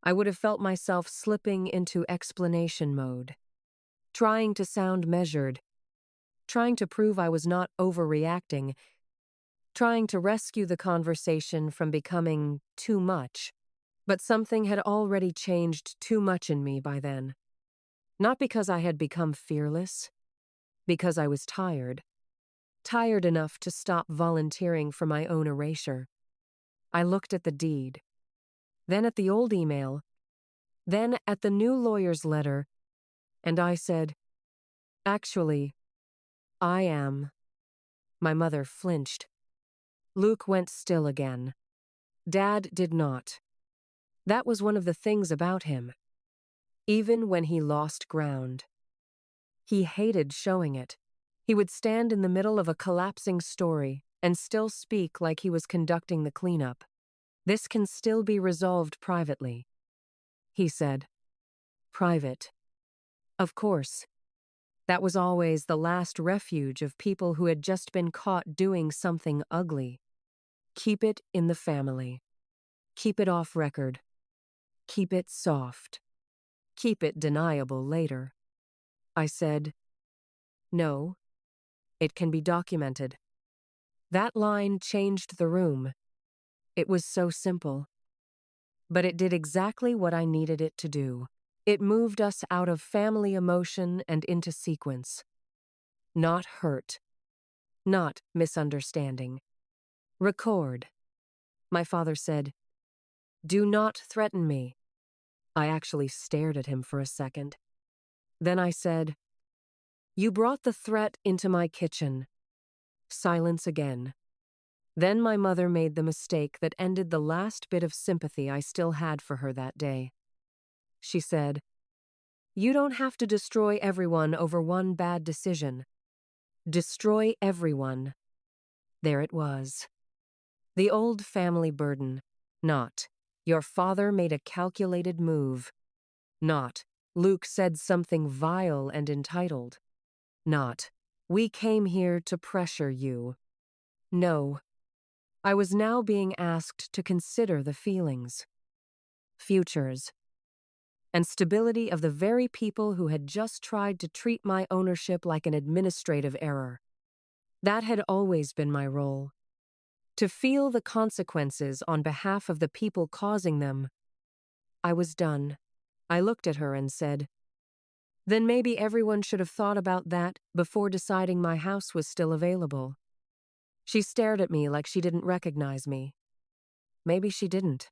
A: I would have felt myself slipping into explanation mode. Trying to sound measured. Trying to prove I was not overreacting. Trying to rescue the conversation from becoming too much. But something had already changed too much in me by then. Not because I had become fearless. Because I was tired. Tired enough to stop volunteering for my own erasure. I looked at the deed. Then at the old email. Then at the new lawyer's letter. And I said, actually, I am. My mother flinched. Luke went still again. Dad did not. That was one of the things about him. Even when he lost ground. He hated showing it. He would stand in the middle of a collapsing story and still speak like he was conducting the cleanup. This can still be resolved privately, he said. Private. Of course. That was always the last refuge of people who had just been caught doing something ugly. Keep it in the family. Keep it off record. Keep it soft. Keep it deniable later. I said, no. It can be documented. That line changed the room. It was so simple. But it did exactly what I needed it to do. It moved us out of family emotion and into sequence. Not hurt. Not misunderstanding. Record. My father said, do not threaten me. I actually stared at him for a second. Then I said, you brought the threat into my kitchen. Silence again. Then my mother made the mistake that ended the last bit of sympathy I still had for her that day. She said, you don't have to destroy everyone over one bad decision. Destroy everyone. There it was. The old family burden. Not, your father made a calculated move. Not, Luke said something vile and entitled. Not, we came here to pressure you. No. I was now being asked to consider the feelings, futures, and stability of the very people who had just tried to treat my ownership like an administrative error. That had always been my role. To feel the consequences on behalf of the people causing them. I was done. I looked at her and said, then maybe everyone should have thought about that before deciding my house was still available. She stared at me like she didn't recognize me. Maybe she didn't.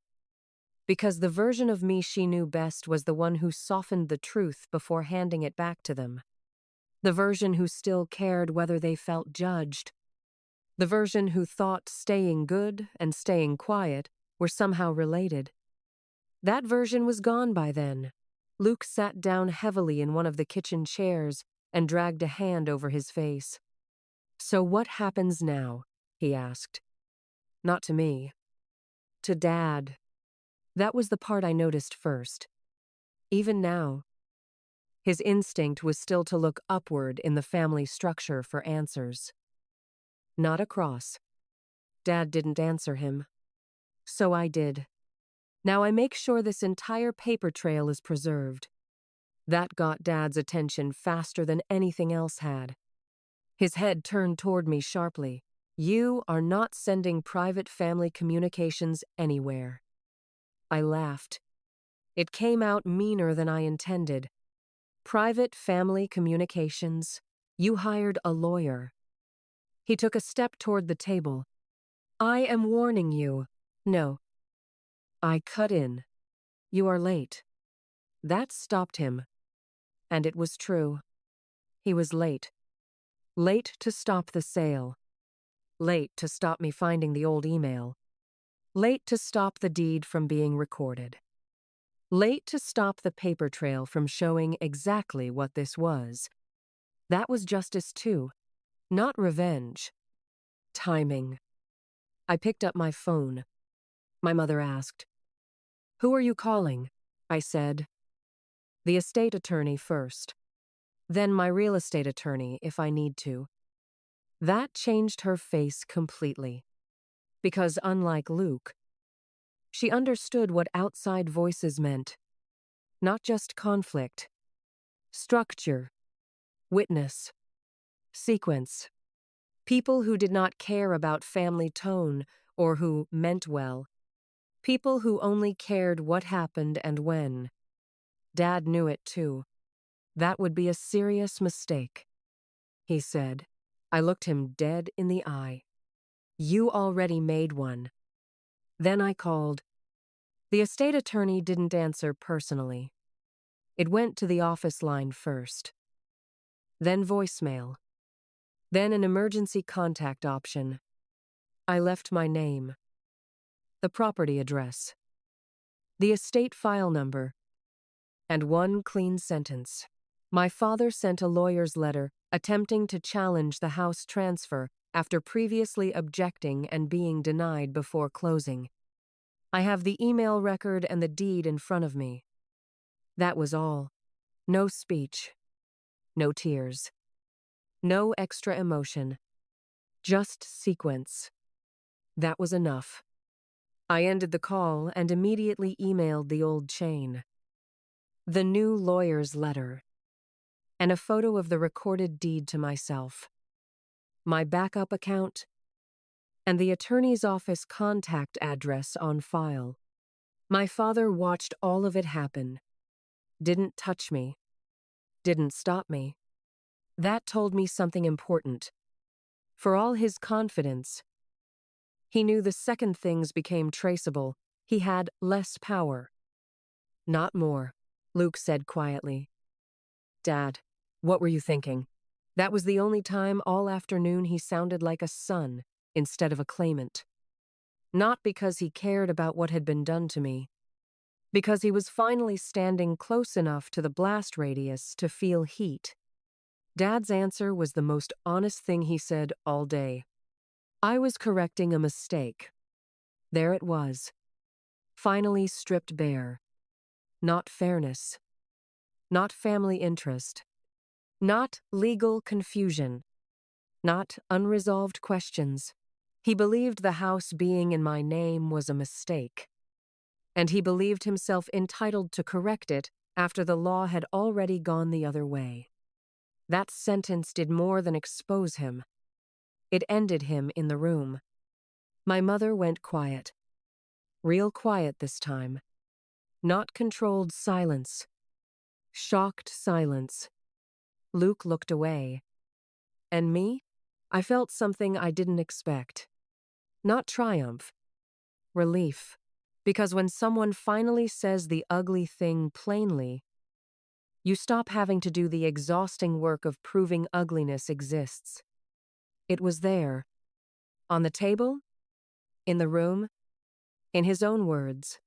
A: Because the version of me she knew best was the one who softened the truth before handing it back to them. The version who still cared whether they felt judged. The version who thought staying good and staying quiet were somehow related. That version was gone by then. Luke sat down heavily in one of the kitchen chairs and dragged a hand over his face. "So what happens now?" he asked. Not to me. To Dad. That was the part I noticed first. Even now, his instinct was still to look upward in the family structure for answers. Not across. Dad didn't answer him. So I did. Now I make sure this entire paper trail is preserved. That got Dad's attention faster than anything else had. His head turned toward me sharply. "You are not sending private family communications anywhere." I laughed. It came out meaner than I intended. "Private family communications? You hired a lawyer." He took a step toward the table. "I am warning you." "No." I cut in. "You are late." That stopped him. And it was true. He was late. Late to stop the sale. Late to stop me finding the old email. Late to stop the deed from being recorded. Late to stop the paper trail from showing exactly what this was. That was justice too. Not revenge. Timing. I picked up my phone. My mother asked, "Who are you calling?" I said, "The estate attorney first. Then my real estate attorney if I need to." That changed her face completely. Because unlike Luke, she understood what outside voices meant. Not just conflict. Structure. Witness. Sequence. People who did not care about family tone or who meant well. People who only cared what happened and when. Dad knew it too. That would be a serious mistake, he said. I looked him dead in the eye. "You already made one." Then I called. The estate attorney didn't answer personally. It went to the office line first. Then voicemail. Then an emergency contact option. I left my name, the property address, the estate file number, and one clean sentence. My father sent a lawyer's letter attempting to challenge the house transfer after previously objecting and being denied before closing. I have the email record and the deed in front of me. That was all. No speech. No tears. No extra emotion. Just sequence. That was enough. I ended the call and immediately emailed the old chain. The new lawyer's letter. And a photo of the recorded deed to myself. My backup account. And the attorney's office contact address on file. My father watched all of it happen. Didn't touch me. Didn't stop me. That told me something important. For all his confidence, he knew the second things became traceable, he had less power. Not more, Luke said quietly. "Dad, what were you thinking?" That was the only time all afternoon he sounded like a son instead of a claimant. Not because he cared about what had been done to me. Because he was finally standing close enough to the blast radius to feel heat. Dad's answer was the most honest thing he said all day. I was correcting a mistake. There it was. Finally stripped bare. Not fairness. Not family interest. Not legal confusion. Not unresolved questions. He believed the house being in my name was a mistake. And he believed himself entitled to correct it after the law had already gone the other way. That sentence did more than expose him. It ended him in the room. My mother went quiet. Real quiet this time. Not controlled silence. Shocked silence. Luke looked away. And me? I felt something I didn't expect. Not triumph. Relief. Because when someone finally says the ugly thing plainly, you stop having to do the exhausting work of proving ugliness exists. It was there, on the table, in the room, in his own words.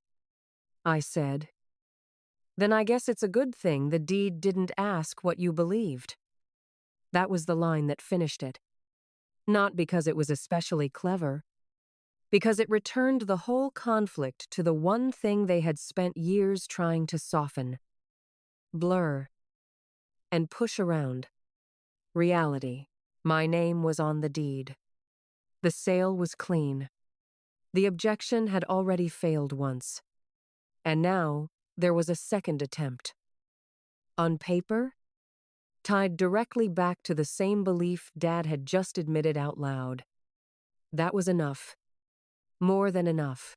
A: I said, "Then I guess it's a good thing the deed didn't ask what you believed." That was the line that finished it. Not because it was especially clever, because it returned the whole conflict to the one thing they had spent years trying to soften, blur, and push around. Reality. My name was on the deed. The sale was clean. The objection had already failed once. And now there was a second attempt. On paper, tied directly back to the same belief Dad had just admitted out loud. That was enough. More than enough.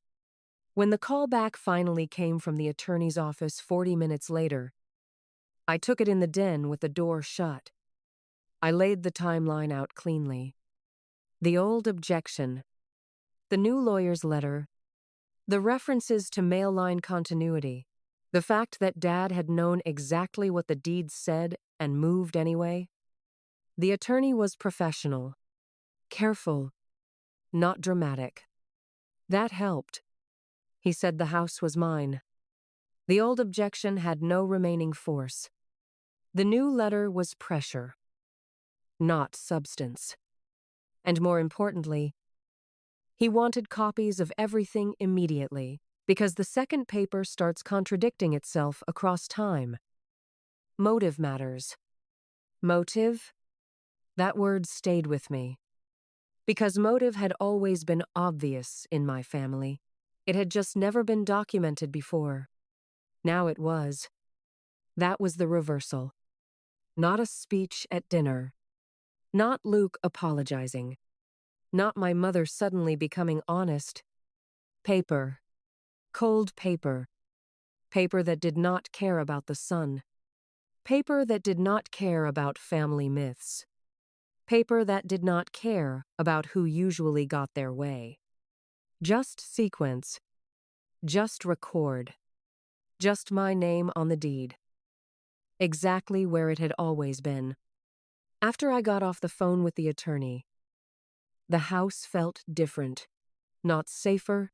A: When the call back finally came from the attorney's office 40 minutes later, I took it in the den with the door shut. I laid the timeline out cleanly. The old objection, the new lawyer's letter, the references to mail line continuity, the fact that Dad had known exactly what the deed said and moved anyway. The attorney was professional, careful, not dramatic. That helped. He said the house was mine. The old objection had no remaining force. The new letter was pressure, not substance. And more importantly, he wanted copies of everything immediately, because the second paper starts contradicting itself across time. Motive matters. Motive? That word stayed with me. Because motive had always been obvious in my family. It had just never been documented before. Now it was. That was the reversal. Not a speech at dinner. Not Luke apologizing. Not my mother suddenly becoming honest. Paper. Cold paper. Paper that did not care about the son. Paper that did not care about family myths. Paper that did not care about who usually got their way. Just sequence. Just record. Just my name on the deed. Exactly where it had always been. After I got off the phone with the attorney, the house felt different. Not safer,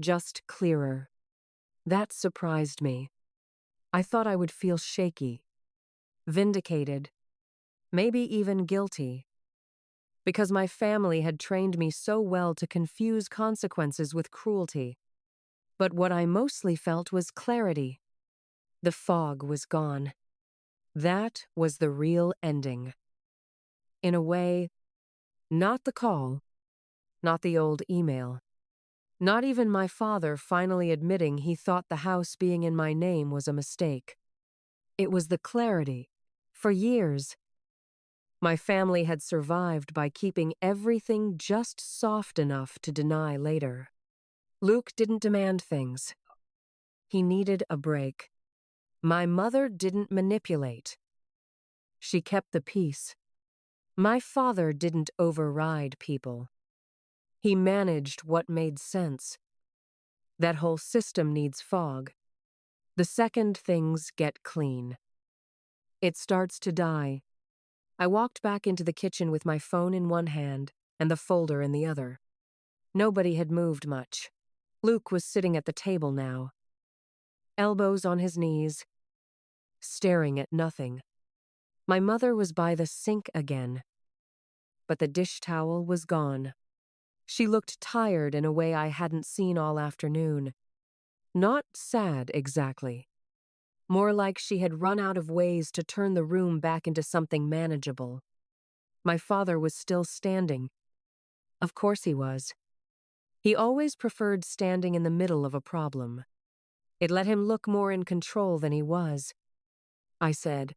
A: just clearer. That surprised me. I thought I would feel shaky, vindicated, maybe even guilty, because my family had trained me so well to confuse consequences with cruelty. But what I mostly felt was clarity. The fog was gone. That was the real ending. In a way, not the call, not the old email, not even my father finally admitting he thought the house being in my name was a mistake. It was the clarity. For years, my family had survived by keeping everything just soft enough to deny later. Luke didn't demand things. He needed a break. My mother didn't manipulate. She kept the peace. My father didn't override people. He managed what made sense. That whole system needs fog. The second things get clean. It starts to die. I walked back into the kitchen with my phone in one hand and the folder in the other. Nobody had moved much. Luke was sitting at the table now, elbows on his knees, staring at nothing. My mother was by the sink again, but the dish towel was gone. She looked tired in a way I hadn't seen all afternoon. Not sad exactly. More like she had run out of ways to turn the room back into something manageable. My father was still standing. Of course he was. He always preferred standing in the middle of a problem. It let him look more in control than he was. I said,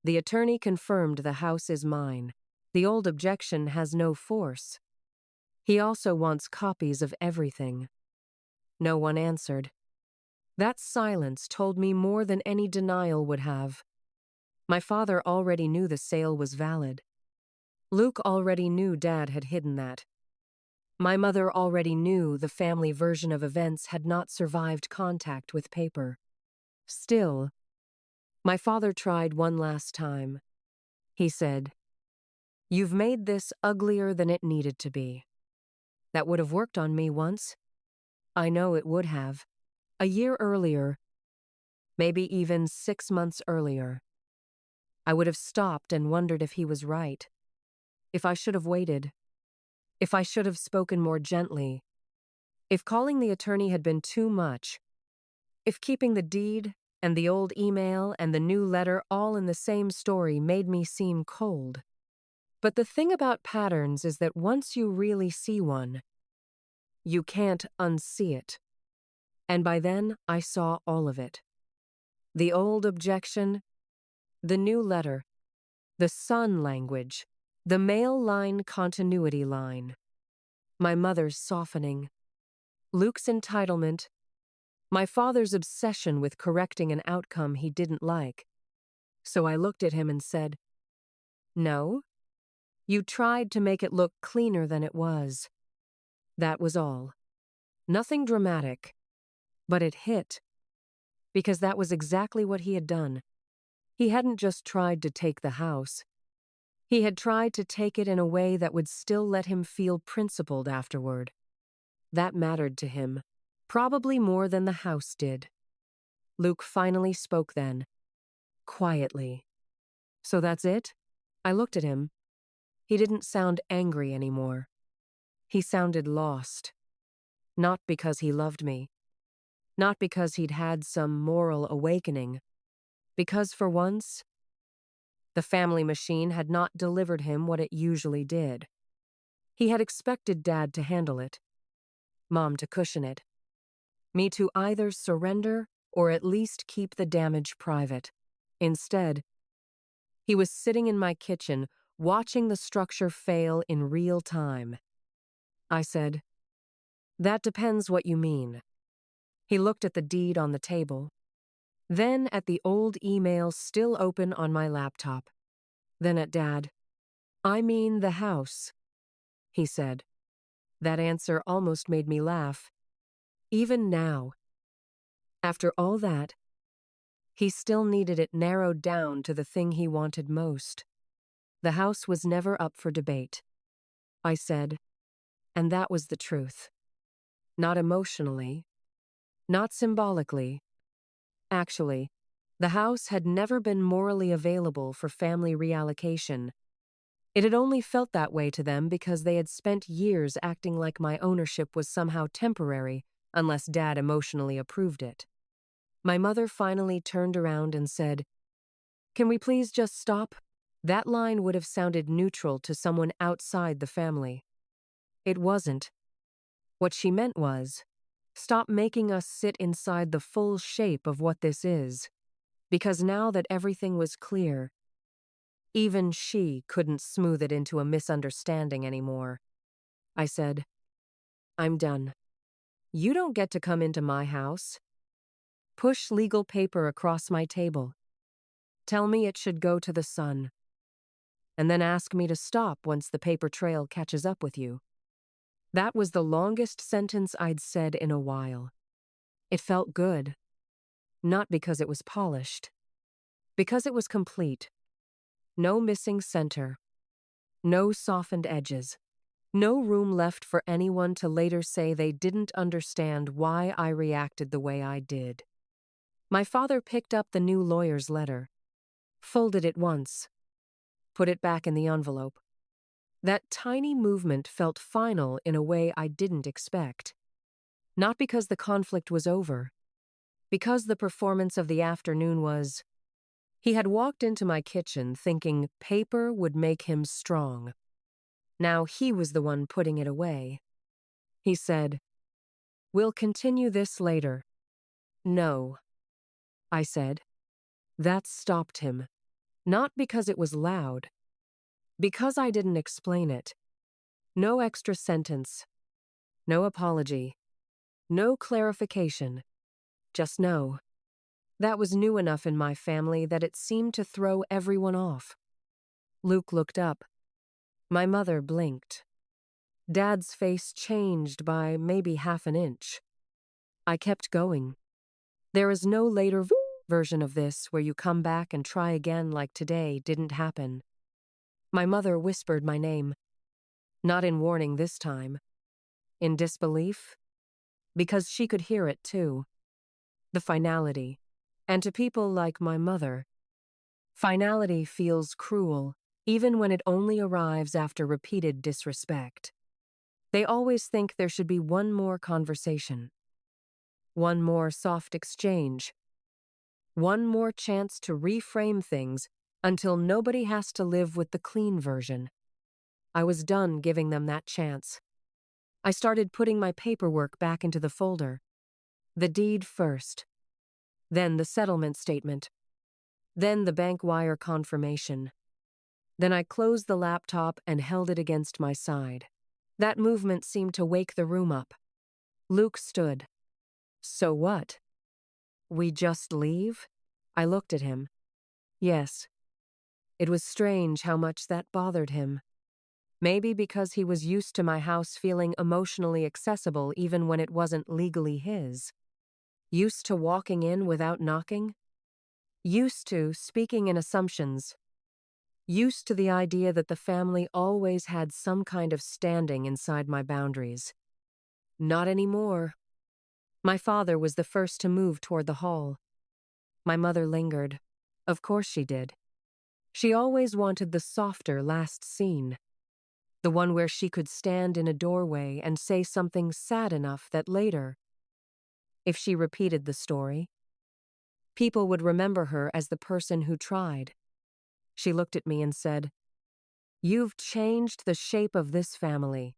A: "The attorney confirmed the house is mine. The old objection has no force. He also wants copies of everything." No one answered. That silence told me more than any denial would have. My father already knew the sale was valid. Luke already knew Dad had hidden that. My mother already knew the family version of events had not survived contact with paper. Still, my father tried one last time. He said, "You've made this uglier than it needed to be." That would have worked on me once. I know it would have. A year earlier, maybe even 6 months earlier. I would have stopped and wondered if he was right. If I should have waited. If I should have spoken more gently. If calling the attorney had been too much. If keeping the deed and the old email and the new letter all in the same story made me seem cold. But the thing about patterns is that once you really see one, you can't unsee it. And by then, I saw all of it. The old objection, the new letter, the son language, the male line continuity line, my mother's softening, Luke's entitlement, my father's obsession with correcting an outcome he didn't like. So I looked at him and said, "No, you tried to make it look cleaner than it was." That was all. Nothing dramatic, but it hit, because that was exactly what he had done. He hadn't just tried to take the house. He had tried to take it in a way that would still let him feel principled afterward. That mattered to him, probably more than the house did. Luke finally spoke then, quietly. "So that's it?" I looked at him. He didn't sound angry anymore. He sounded lost. Not because he loved me. Not because he'd had some moral awakening. Because for once, the family machine had not delivered him what it usually did. He had expected Dad to handle it, Mom to cushion it, me to either surrender or at least keep the damage private. Instead, he was sitting in my kitchen, watching the structure fail in real time. I said, "That depends what you mean." He looked at the deed on the table, then at the old email still open on my laptop, then at Dad. "I mean the house," he said. That answer almost made me laugh. Even now, after all that, he still needed it narrowed down to the thing he wanted most. The house was never up for debate, I said, and that was the truth. Not emotionally, not symbolically. Actually, the house had never been morally available for family reallocation. It had only felt that way to them because they had spent years acting like my ownership was somehow temporary, unless Dad emotionally approved it. My mother finally turned around and said, "Can we please just stop?" That line would have sounded neutral to someone outside the family. It wasn't. What she meant was, stop making us sit inside the full shape of what this is. Because now that everything was clear, even she couldn't smooth it into a misunderstanding anymore. I said, "I'm done. You don't get to come into my house. Push legal paper across my table. Tell me it should go to the son. And then ask me to stop once the paper trail catches up with you." That was the longest sentence I'd said in a while. It felt good. Not because it was polished. Because it was complete. No missing center. No softened edges. No room left for anyone to later say they didn't understand why I reacted the way I did. My father picked up the new lawyer's letter, folded it once, put it back in the envelope. That tiny movement felt final in a way I didn't expect. Not because the conflict was over, because the performance of the afternoon was. He had walked into my kitchen thinking paper would make him strong. Now he was the one putting it away. He said, "We'll continue this later." "No," I said. That stopped him. Not because it was loud. Because I didn't explain it. No extra sentence. No apology. No clarification. Just no. That was new enough in my family that it seemed to throw everyone off. Luke looked up. My mother blinked. Dad's face changed by maybe half an inch. I kept going. There is no later version of this where you come back and try again like today didn't happen. My mother whispered my name. Not in warning this time. In disbelief. Because she could hear it too. The finality. And to people like my mother, finality feels cruel, even when it only arrives after repeated disrespect. They always think there should be one more conversation. One more soft exchange. One more chance to reframe things until nobody has to live with the clean version. I was done giving them that chance. I started putting my paperwork back into the folder. The deed first. Then the settlement statement. Then the bank wire confirmation. Then I closed the laptop and held it against my side. That movement seemed to wake the room up. Luke stood. So what? We just leave? I looked at him. Yes. It was strange how much that bothered him. Maybe because he was used to my house feeling emotionally accessible even when it wasn't legally his. Used to walking in without knocking. Used to speaking in assumptions. Used to the idea that the family always had some kind of standing inside my boundaries. Not anymore. My father was the first to move toward the hall. My mother lingered. Of course she did. She always wanted the softer last scene. The one where she could stand in a doorway and say something sad enough that later, if she repeated the story, people would remember her as the person who tried. She looked at me and said, "You've changed the shape of this family."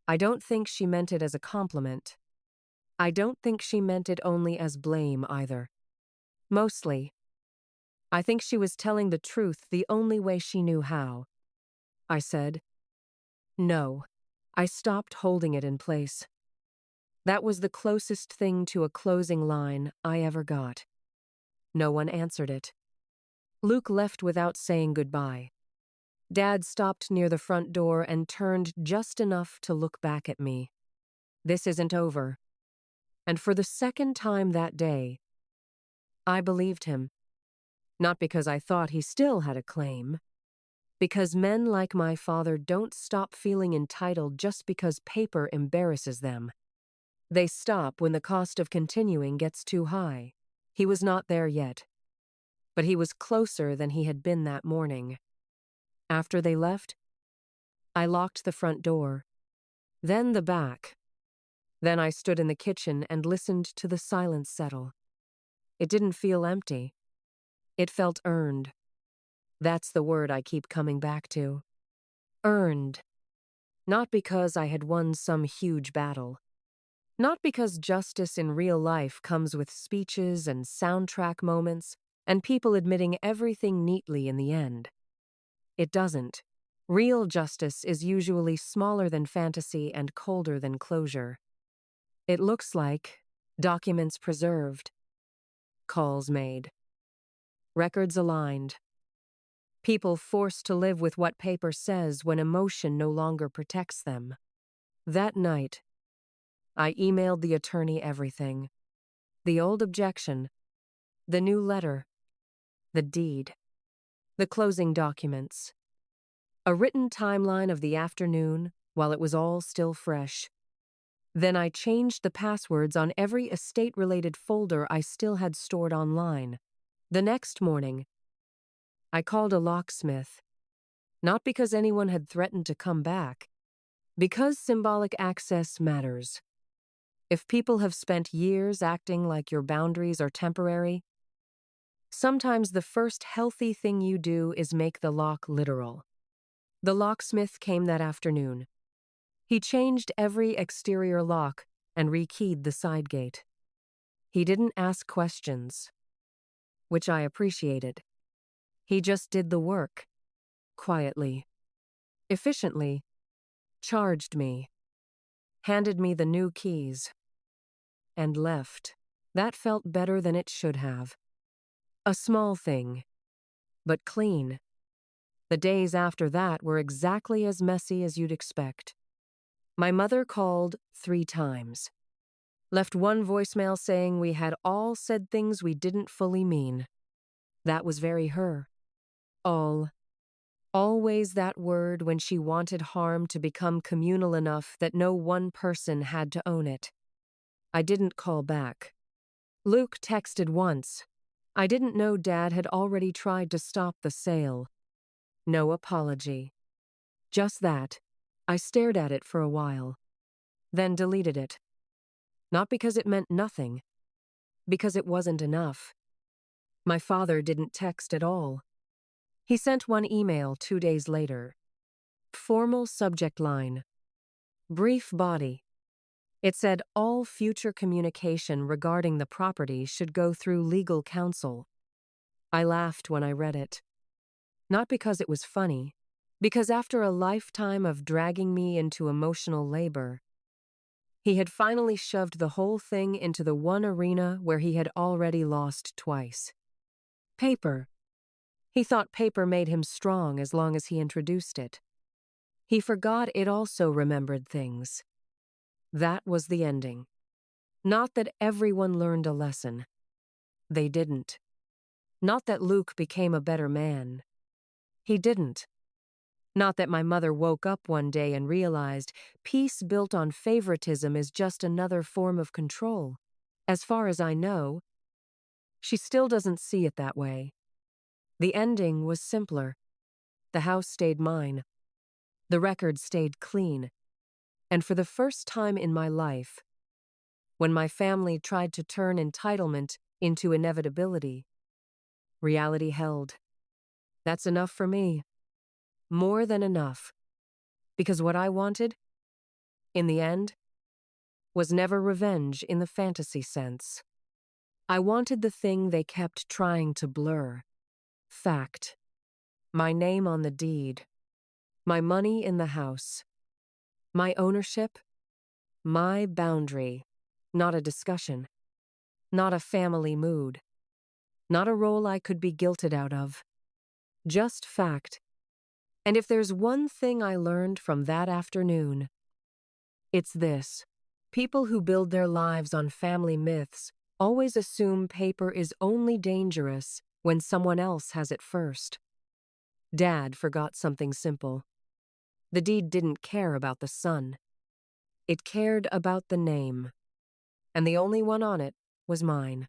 A: I don't think she meant it as a compliment. I don't think she meant it only as blame either. Mostly, I think she was telling the truth the only way she knew how. I said, "No." I stopped holding it in place. That was the closest thing to a closing line I ever got. No one answered it. Luke left without saying goodbye. Dad stopped near the front door and turned just enough to look back at me. This isn't over. And for the second time that day, I believed him. Not because I thought he still had a claim. Because men like my father don't stop feeling entitled just because paper embarrasses them. They stop when the cost of continuing gets too high. He was not there yet. But he was closer than he had been that morning. After they left, I locked the front door. Then the back. Then I stood in the kitchen and listened to the silence settle. It didn't feel empty. It felt earned. That's the word I keep coming back to. Earned. Not because I had won some huge battle. Not because justice in real life comes with speeches and soundtrack moments and people admitting everything neatly in the end. It doesn't. Real justice is usually smaller than fantasy and colder than closure. It looks like documents preserved, calls made, records aligned, people forced to live with what paper says when emotion no longer protects them. That night, I emailed the attorney everything. The old objection, the new letter, the deed, the closing documents, a written timeline of the afternoon while it was all still fresh. Then I changed the passwords on every estate-related folder I still had stored online. The next morning, I called a locksmith, not because anyone had threatened to come back, because symbolic access matters. If people have spent years acting like your boundaries are temporary, sometimes the first healthy thing you do is make the lock literal. The locksmith came that afternoon. He changed every exterior lock and rekeyed the side gate. He didn't ask questions, which I appreciated. He just did the work, quietly, efficiently, charged me, handed me the new keys, and left. That felt better than it should have. A small thing, but clean. The days after that were exactly as messy as you'd expect. My mother called 3 times, left one voicemail saying we had all said things we didn't fully mean. That was very her. All. Always that word when she wanted harm to become communal enough that no one person had to own it. I didn't call back. Luke texted once. I didn't know Dad had already tried to stop the sale. No apology. Just that. I stared at it for a while, then deleted it. Not because it meant nothing, because it wasn't enough. My father didn't text at all. He sent one email 2 days later. Formal subject line. Brief body. It said all future communication regarding the property should go through legal counsel. I laughed when I read it. Not because it was funny, because after a lifetime of dragging me into emotional labor, he had finally shoved the whole thing into the one arena where he had already lost twice. Paper. He thought paper made him strong as long as he introduced it. He forgot it also remembered things. That was the ending. Not that everyone learned a lesson. They didn't. Not that Luke became a better man. He didn't. Not that my mother woke up one day and realized peace built on favoritism is just another form of control. As far as I know, she still doesn't see it that way. The ending was simpler. The house stayed mine. The record stayed clean. And for the first time in my life, when my family tried to turn entitlement into inevitability, reality held. That's enough for me. More than enough. Because what I wanted, in the end, was never revenge in the fantasy sense. I wanted the thing they kept trying to blur. Fact. My name on the deed. My money in the house. My ownership. My boundary. Not a discussion. Not a family mood. Not a role I could be guilted out of. Just fact. And if there's one thing I learned from that afternoon, it's this. People who build their lives on family myths always assume paper is only dangerous when someone else has it first. Dad forgot something simple. The deed didn't care about the son. It cared about the name. And the only one on it was mine.